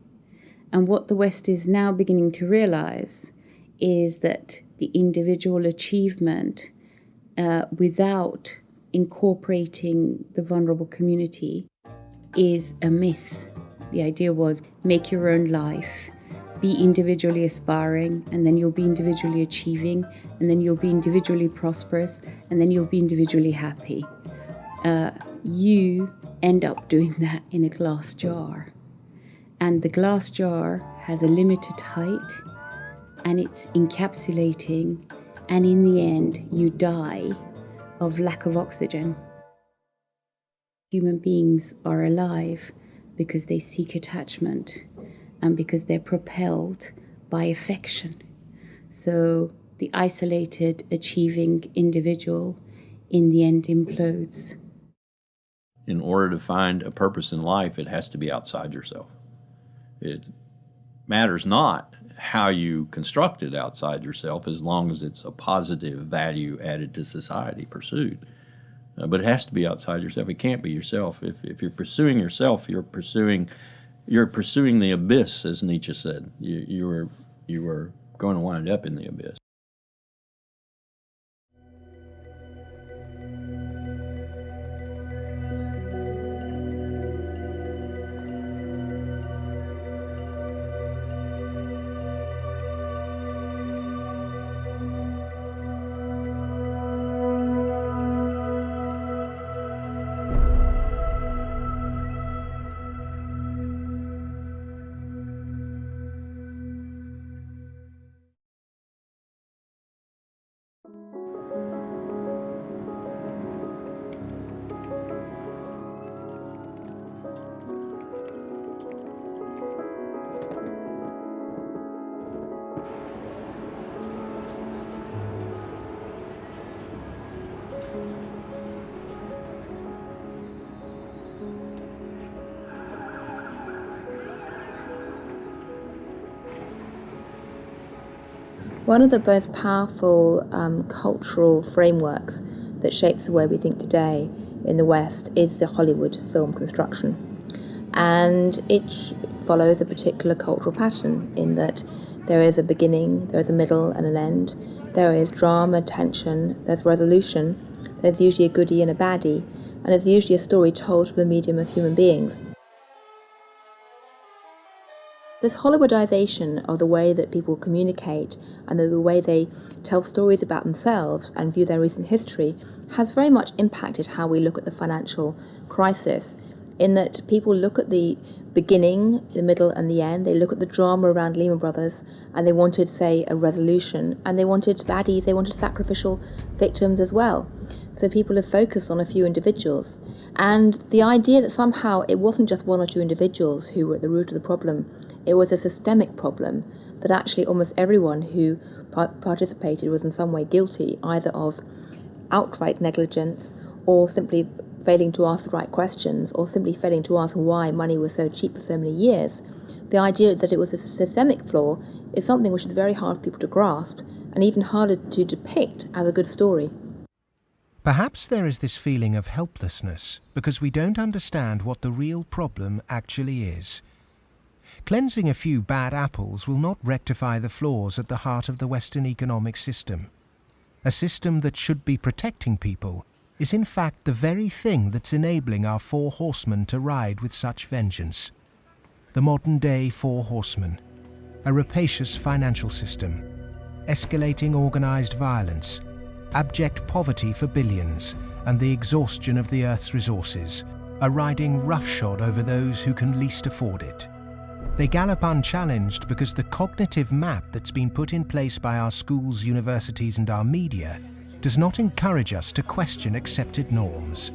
And what the West is now beginning to realize is that the individual achievement without incorporating the vulnerable community is a myth. The idea was make your own life, be individually aspiring, and then you'll be individually achieving, and then you'll be individually prosperous, and then you'll be individually happy. You end up doing that in a glass jar. And the glass jar has a limited height, and it's encapsulating, and in the end, you die of lack of oxygen. Human beings are alive because they seek attachment and because they're propelled by affection. So the isolated, achieving individual in the end implodes. In order to find a purpose in life, it has to be outside yourself. It matters not how you construct it outside yourself, as long as it's a positive value added to society pursued. But it has to be outside yourself. It can't be yourself. If you're pursuing yourself, you're pursuing the abyss, as Nietzsche said. You are going to wind up in the abyss. One of the most powerful cultural frameworks that shapes the way we think today in the West is the Hollywood film construction. And it follows a particular cultural pattern in that there is a beginning, there is a middle and an end, there is drama, tension, there's resolution, there's usually a goodie and a baddie, and there's usually a story told through the medium of human beings. This Hollywoodization of the way that people communicate and the way they tell stories about themselves and view their recent history has very much impacted how we look at the financial crisis, in that people look at the beginning, the middle and the end. They look at the drama around Lehman Brothers and they wanted, say, a resolution, and they wanted baddies, they wanted sacrificial victims as well. So people have focused on a few individuals. And the idea that somehow it wasn't just one or two individuals who were at the root of the problem, it was a systemic problem, that actually almost everyone who participated was in some way guilty, either of outright negligence or simply failing to ask the right questions or simply failing to ask why money was so cheap for so many years. The idea that it was a systemic flaw is something which is very hard for people to grasp and even harder to depict as a good story. Perhaps there is this feeling of helplessness because we don't understand what the real problem actually is. Cleansing a few bad apples will not rectify the flaws at the heart of the Western economic system. A system that should be protecting people is in fact the very thing that's enabling our four horsemen to ride with such vengeance. The modern-day four horsemen: a rapacious financial system, escalating organised violence, abject poverty for billions, and the exhaustion of the Earth's resources, are riding roughshod over those who can least afford it. They gallop unchallenged because the cognitive map that's been put in place by our schools, universities, and our media does not encourage us to question accepted norms.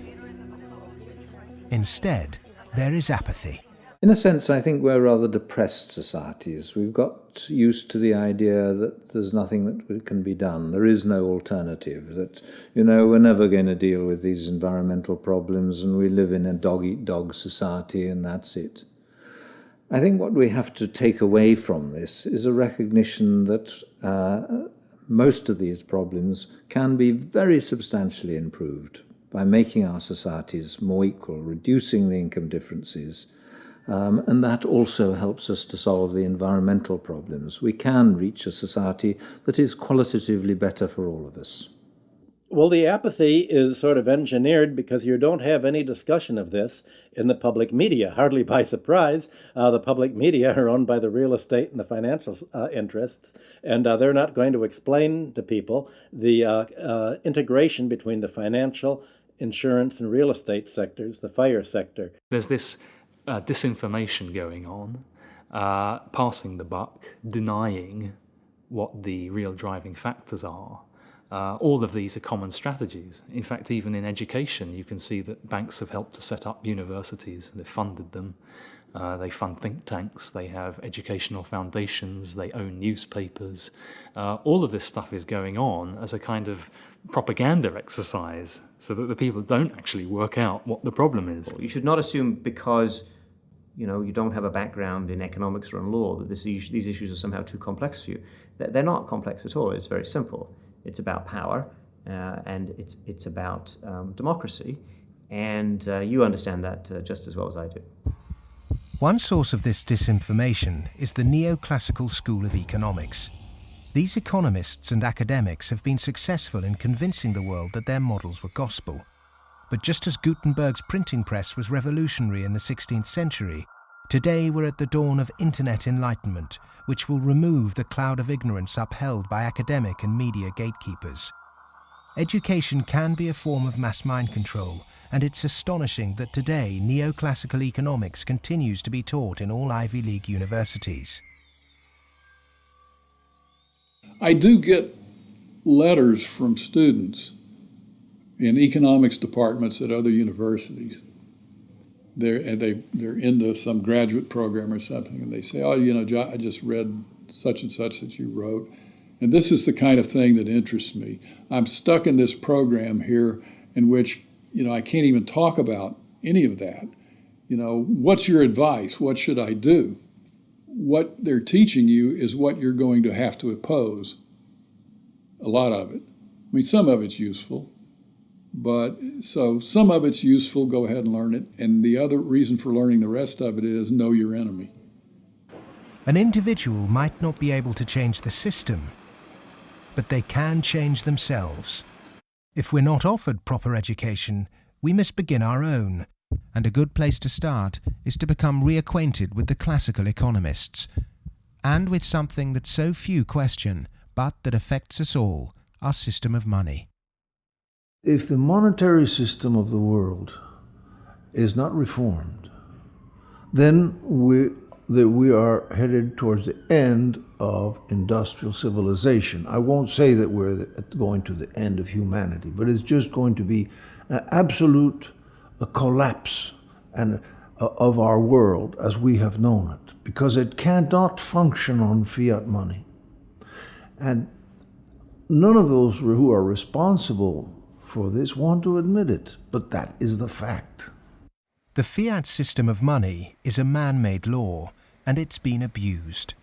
Instead, there is apathy. In a sense, I think we're rather depressed societies. We've got used to the idea that there's nothing that can be done. There is no alternative, that, we're never going to deal with these environmental problems and we live in a dog-eat-dog society and that's it. I think what we have to take away from this is a recognition that most of these problems can be very substantially improved by making our societies more equal, reducing the income differences, and that also helps us to solve the environmental problems. We can reach a society that is qualitatively better for all of us. Well, the apathy is sort of engineered because you don't have any discussion of this in the public media, hardly by surprise. The public media are owned by the real estate and the financial interests, and they're not going to explain to people the integration between the financial, insurance, and real estate sectors, the FIRE sector. There's this disinformation going on, passing the buck, denying what the real driving factors are. All of these are common strategies. In fact, even in education, you can see that banks have helped to set up universities. They've funded them. They fund think tanks. They have educational foundations. They own newspapers. All of this stuff is going on as a kind of propaganda exercise so that the people don't actually work out what the problem is. You should not assume because you don't have a background in economics or in law that these issues are somehow too complex for you. They're not complex at all. It's very simple. It's about power, and it's about democracy, and you understand that just as well as I do. One source of this disinformation is the neoclassical school of economics. These economists and academics have been successful in convincing the world that their models were gospel. But just as Gutenberg's printing press was revolutionary in the 16th century, today we're at the dawn of internet enlightenment, which will remove the cloud of ignorance upheld by academic and media gatekeepers. Education can be a form of mass mind control, and it's astonishing that today neoclassical economics continues to be taught in all Ivy League universities. I do get letters from students in economics departments at other universities. They're into some graduate program or something, and they say, "Oh, John, I just read such and such that you wrote, and this is the kind of thing that interests me. I'm stuck in this program here in which, I can't even talk about any of that. What's your advice? What should I do?" What they're teaching you is what you're going to have to oppose. A lot of it. I mean, some of it's useful. But so some of it's useful, go ahead and learn it. And the other reason for learning the rest of it is know your enemy. An individual might not be able to change the system, but they can change themselves. If we're not offered proper education, we must begin our own. And a good place to start is to become reacquainted with the classical economists, and with something that so few question, but that affects us all, our system of money. If the monetary system of the world is not reformed, then we are headed towards the end of industrial civilization. I won't say that we're going to the end of humanity, but it's just going to be an absolute collapse of our world as we have known it, because it cannot function on fiat money. And none of those who are responsible for this want to admit it, but that is the fact. The fiat system of money is a man-made law, and it's been abused.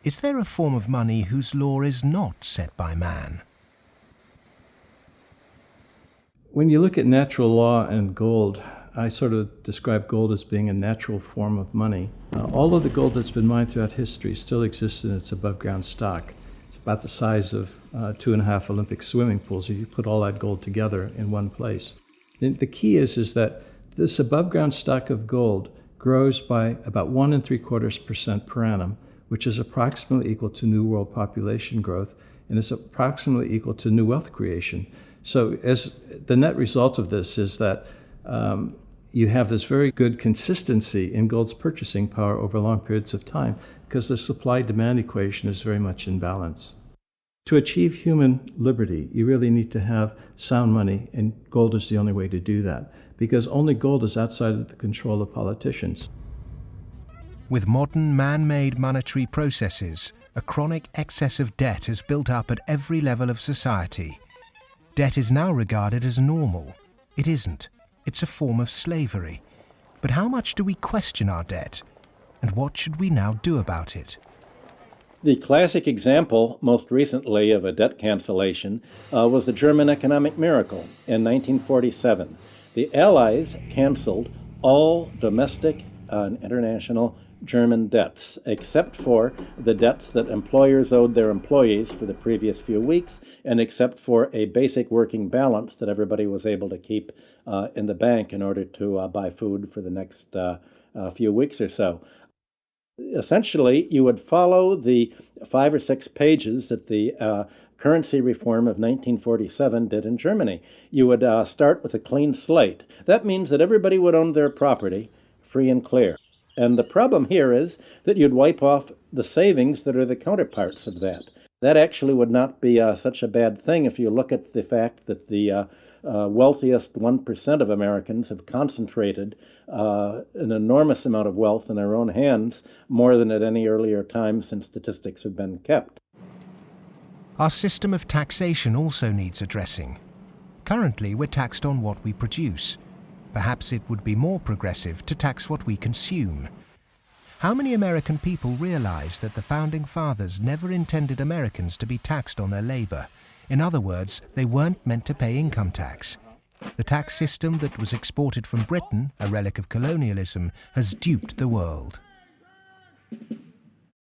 Is there a form of money whose law is not set by man? When you look at natural law and gold, I sort of describe gold as being a natural form of money. All of the gold that's been mined throughout history still exists in its above-ground stock. It's about the size of 2.5 Olympic swimming pools if you put all that gold together in one place. The key is that this above-ground stock of gold grows by about 1 3/4% per annum, which is approximately equal to new world population growth, and is approximately equal to new wealth creation. So as the net result of this is that you have this very good consistency in gold's purchasing power over long periods of time, because the supply-demand equation is very much in balance. To achieve human liberty, you really need to have sound money, and gold is the only way to do that, because only gold is outside of the control of politicians. With modern man-made monetary processes, a chronic excess of debt has built up at every level of society. Debt is now regarded as normal. It isn't. It's a form of slavery. But how much do we question our debt? And what should we now do about it? The classic example, most recently, of a debt cancellation was the German economic miracle in 1947. The Allies canceled all domestic and international German debts, except for the debts that employers owed their employees for the previous few weeks, and except for a basic working balance that everybody was able to keep in the bank in order to buy food for the next few weeks or so. Essentially, you would follow the 5 or 6 pages that the currency reform of 1947 did in Germany. You would start with a clean slate. That means that everybody would own their property free and clear. And the problem here is that you'd wipe off the savings that are the counterparts of that. That actually would not be such a bad thing if you look at the fact that the wealthiest 1% of Americans have concentrated an enormous amount of wealth in their own hands, more than at any earlier time since statistics have been kept. Our system of taxation also needs addressing. Currently, we're taxed on what we produce. Perhaps it would be more progressive to tax what we consume. How many American people realize that the Founding Fathers never intended Americans to be taxed on their labor? In other words, they weren't meant to pay income tax. The tax system that was exported from Britain, a relic of colonialism, has duped the world.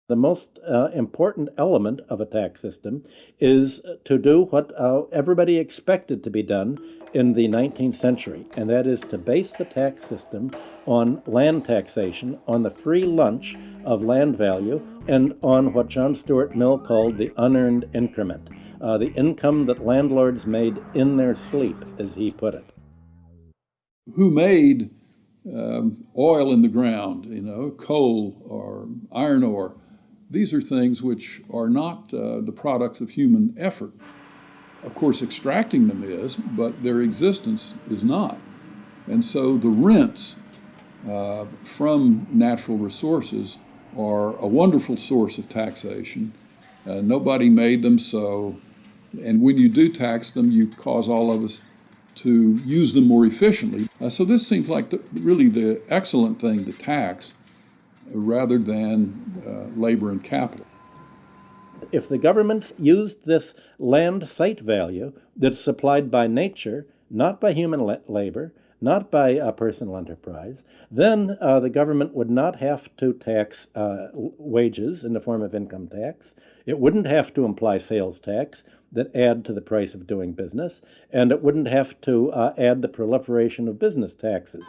The most important element of a tax system is to do what everybody expected to be done in the 19th century, and that is to base the tax system on land taxation, on the free lunch of land value, and on what John Stuart Mill called the unearned increment, the income that landlords made in their sleep, as he put it. Who made oil in the ground, coal or iron ore? These are things which are not the products of human effort. Of course, extracting them is, but their existence is not. And so the rents from natural resources are a wonderful source of taxation. Nobody made them, and when you do tax them, you cause all of us to use them more efficiently. So this seems like really the excellent thing to tax, rather than labor and capital. If the government used this land site value that's supplied by nature, not by human labor, not by personal enterprise, then the government would not have to tax wages in the form of income tax. It wouldn't have to imply sales tax that add to the price of doing business, and it wouldn't have to add the proliferation of business taxes.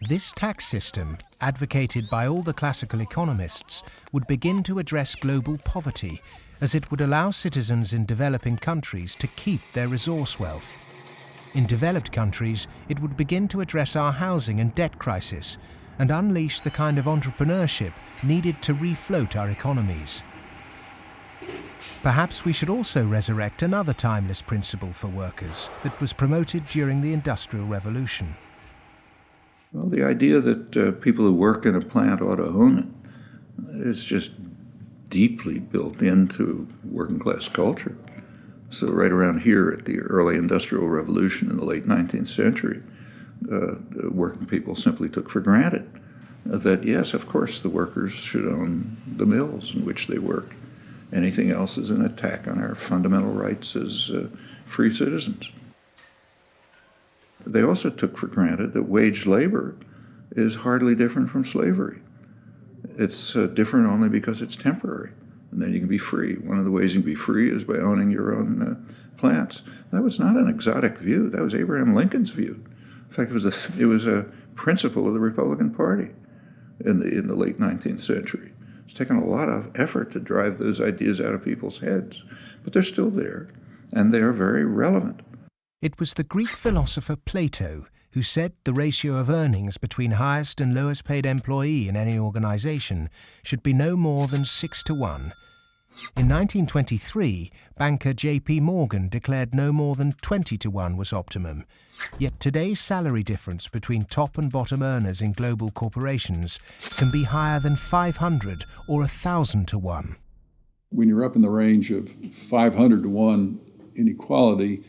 This tax system, advocated by all the classical economists, would begin to address global poverty, as it would allow citizens in developing countries to keep their resource wealth. In developed countries, it would begin to address our housing and debt crisis and unleash the kind of entrepreneurship needed to refloat our economies. Perhaps we should also resurrect another timeless principle for workers that was promoted during the Industrial Revolution. Well, the idea that people who work in a plant ought to own it is just deeply built into working class culture. So right around here at the early Industrial Revolution in the late 19th century, working people simply took for granted that, yes, of course, the workers should own the mills in which they work. Anything else is an attack on our fundamental rights as free citizens. They also took for granted that wage labor is hardly different from slavery. It's different only because it's temporary, and then you can be free. One of the ways you can be free is by owning your own plants. That was not an exotic view. That was Abraham Lincoln's view. In fact, it was a principle of the Republican Party in the late 19th century. It's taken a lot of effort to drive those ideas out of people's heads, but they're still there, and they are very relevant. It was the Greek philosopher Plato who said the ratio of earnings between highest and lowest paid employee in any organization should be no more than 6 to 1. In 1923, banker J.P. Morgan declared no more than 20 to 1 was optimum. Yet today's salary difference between top and bottom earners in global corporations can be higher than 500 or 1,000 to 1. When you're up in the range of 500 to 1 inequality,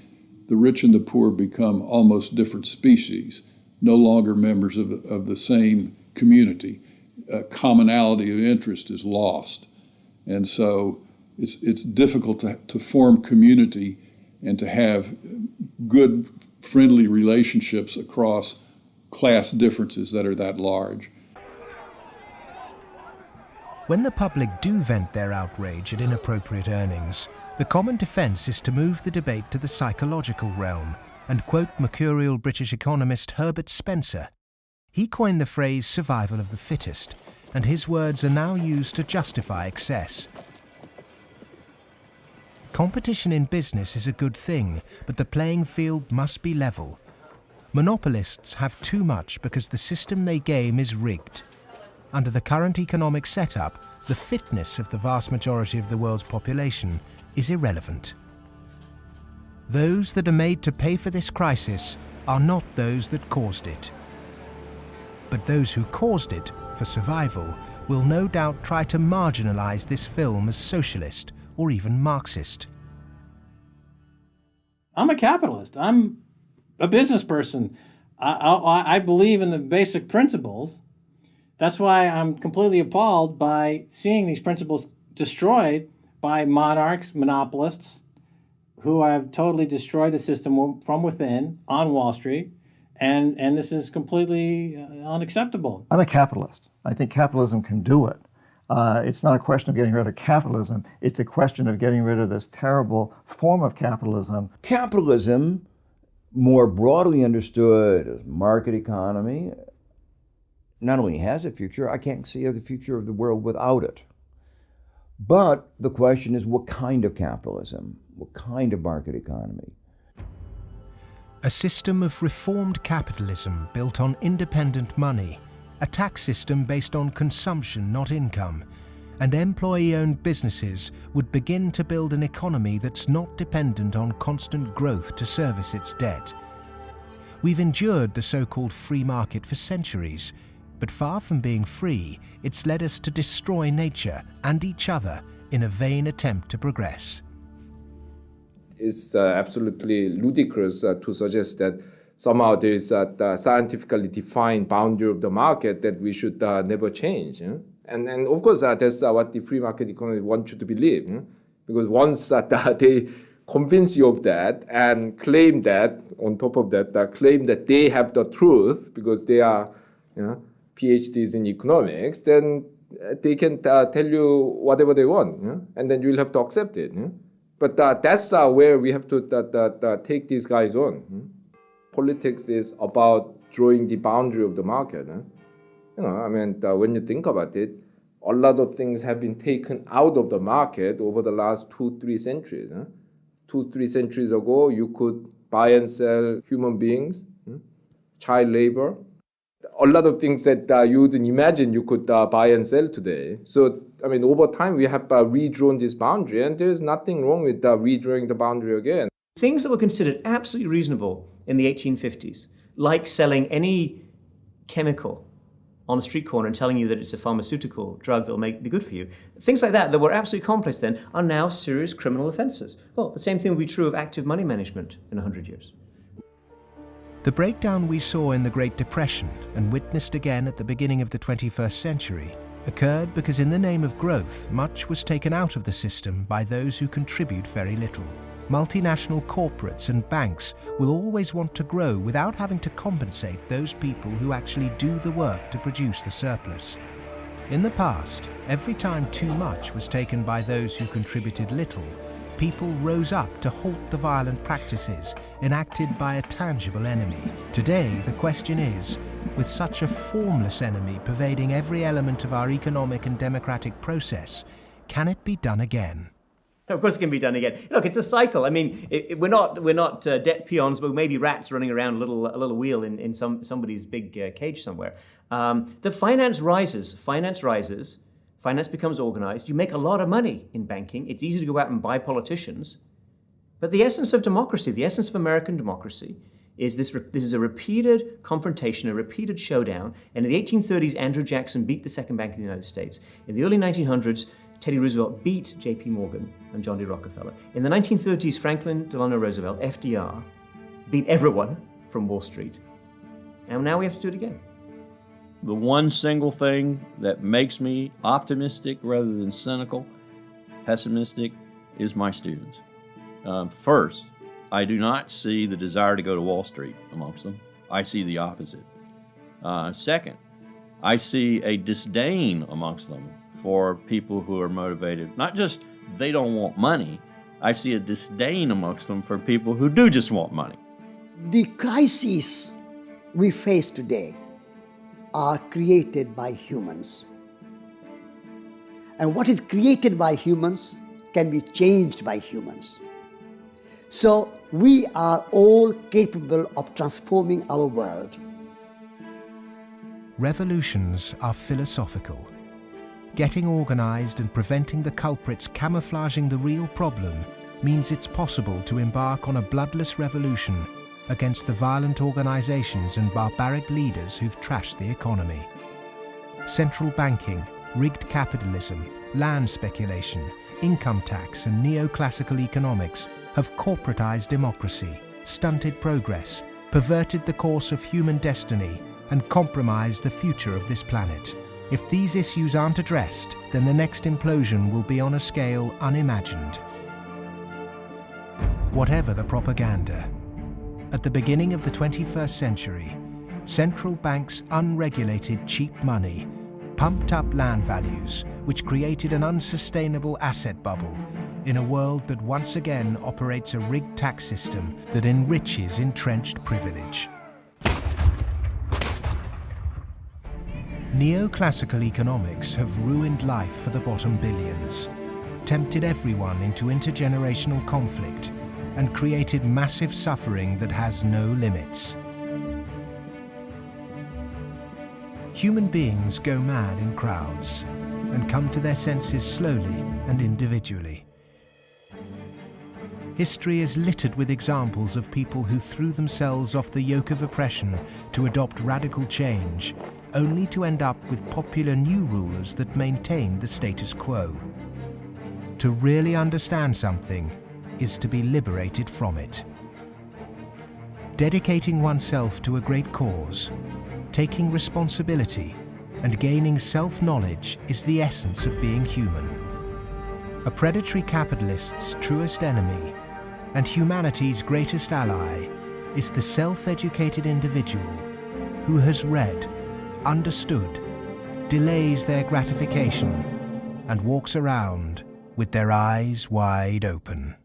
the rich and the poor become almost different species, no longer members of the same community. commonality of interest is lost. And so it's difficult to form community and to have good, friendly relationships across class differences that are that large. When the public do vent their outrage at inappropriate earnings, the common defence is to move the debate to the psychological realm and quote mercurial British economist Herbert Spencer. He coined the phrase survival of the fittest, and his words are now used to justify excess. Competition in business is a good thing, but the playing field must be level. Monopolists have too much because the system they game is rigged. Under the current economic setup, the fitness of the vast majority of the world's population is irrelevant. Those that are made to pay for this crisis are not those that caused it. But those who caused it, for survival, will no doubt try to marginalize this film as socialist or even Marxist. I'm a capitalist. I'm a business person. I believe in the basic principles. That's why I'm completely appalled by seeing these principles destroyed by monarchs, monopolists, who have totally destroyed the system from within on Wall Street. And this is completely unacceptable. I'm a capitalist. I think capitalism can do it. It's not a question of getting rid of capitalism. It's a question of getting rid of this terrible form of capitalism. Capitalism, more broadly understood as market economy, not only has a future, I can't see the future of the world without it. But the question is, what kind of capitalism? What kind of market economy? A system of reformed capitalism built on independent money, a tax system based on consumption, not income, and employee-owned businesses would begin to build an economy that's not dependent on constant growth to service its debt. We've endured the so-called free market for centuries, but far from being free, it's led us to destroy nature and each other in a vain attempt to progress. It's absolutely ludicrous to suggest that somehow there is a scientifically defined boundary of the market that we should never change. And of course, that's what the free market economy wants you to believe. Because once they convince you of that and claim that, on top of that, claim that they have the truth because they are PhDs in economics, then they can tell you whatever they want, and then you'll have to accept it. But that's where we have to take these guys on. Politics is about drawing the boundary of the market. When you think about it, a lot of things have been taken out of the market over the last 2-3 centuries. 2-3 centuries ago, you could buy and sell human beings, child labor, a lot of things that you wouldn't imagine you could buy and sell today. So, over time, we have redrawn this boundary, and there's nothing wrong with redrawing the boundary again. Things that were considered absolutely reasonable in the 1850s, like selling any chemical on a street corner and telling you that it's a pharmaceutical drug that will be good for you, things like that were absolutely commonplace then, are now serious criminal offences. Well, the same thing will be true of active money management in 100 years. The breakdown we saw in the Great Depression and witnessed again at the beginning of the 21st century occurred because in the name of growth, much was taken out of the system by those who contribute very little. Multinational corporates and banks will always want to grow without having to compensate those people who actually do the work to produce the surplus. In the past, every time too much was taken by those who contributed little, people rose up to halt the violent practices enacted by a tangible enemy. Today, the question is, with such a formless enemy pervading every element of our economic and democratic process, can it be done again? Of course it can be done again. Look, it's a cycle. We're not debt peons, but maybe rats running around a little wheel in somebody's big cage somewhere. The finance rises. Finance becomes organized. You make a lot of money in banking. It's easy to go out and buy politicians. But the essence of democracy, the essence of American democracy, is this is a repeated confrontation, a repeated showdown. And in the 1830s, Andrew Jackson beat the second bank of the United States. In the early 1900s, Teddy Roosevelt beat J.P. Morgan and John D. Rockefeller. In the 1930s, Franklin Delano Roosevelt, FDR, beat everyone from Wall Street. And now we have to do it again. the one single thing that makes me optimistic rather than cynical, pessimistic, is my students. First, I do not see the desire to go to Wall Street amongst them. I see the opposite. Second, I see a disdain amongst them for people who are motivated. Not just they don't want money, I see a disdain amongst them for people who do just want money. The crises we face today are created by humans. And what is created by humans can be changed by humans. So we are all capable of transforming our world. Revolutions are philosophical. Getting organized and preventing the culprits camouflaging the real problem means it's possible to embark on a bloodless revolution against the violent organizations and barbaric leaders who've trashed the economy. Central banking, rigged capitalism, land speculation, income tax and neoclassical economics have corporatized democracy, stunted progress, perverted the course of human destiny and compromised the future of this planet. If these issues aren't addressed, then the next implosion will be on a scale unimagined. Whatever the propaganda, at the beginning of the 21st century, central banks' unregulated cheap money pumped up land values, which created an unsustainable asset bubble in a world that once again operates a rigged tax system that enriches entrenched privilege. Neoclassical economics have ruined life for the bottom billions, tempted everyone into intergenerational conflict, and created massive suffering that has no limits. Human beings go mad in crowds and come to their senses slowly and individually. History is littered with examples of people who threw themselves off the yoke of oppression to adopt radical change, only to end up with popular new rulers that maintain the status quo. To really understand something is to be liberated from it. Dedicating oneself to a great cause, taking responsibility, and gaining self-knowledge is the essence of being human. A predatory capitalist's truest enemy and humanity's greatest ally is the self-educated individual who has read, understood, delays their gratification, and walks around with their eyes wide open.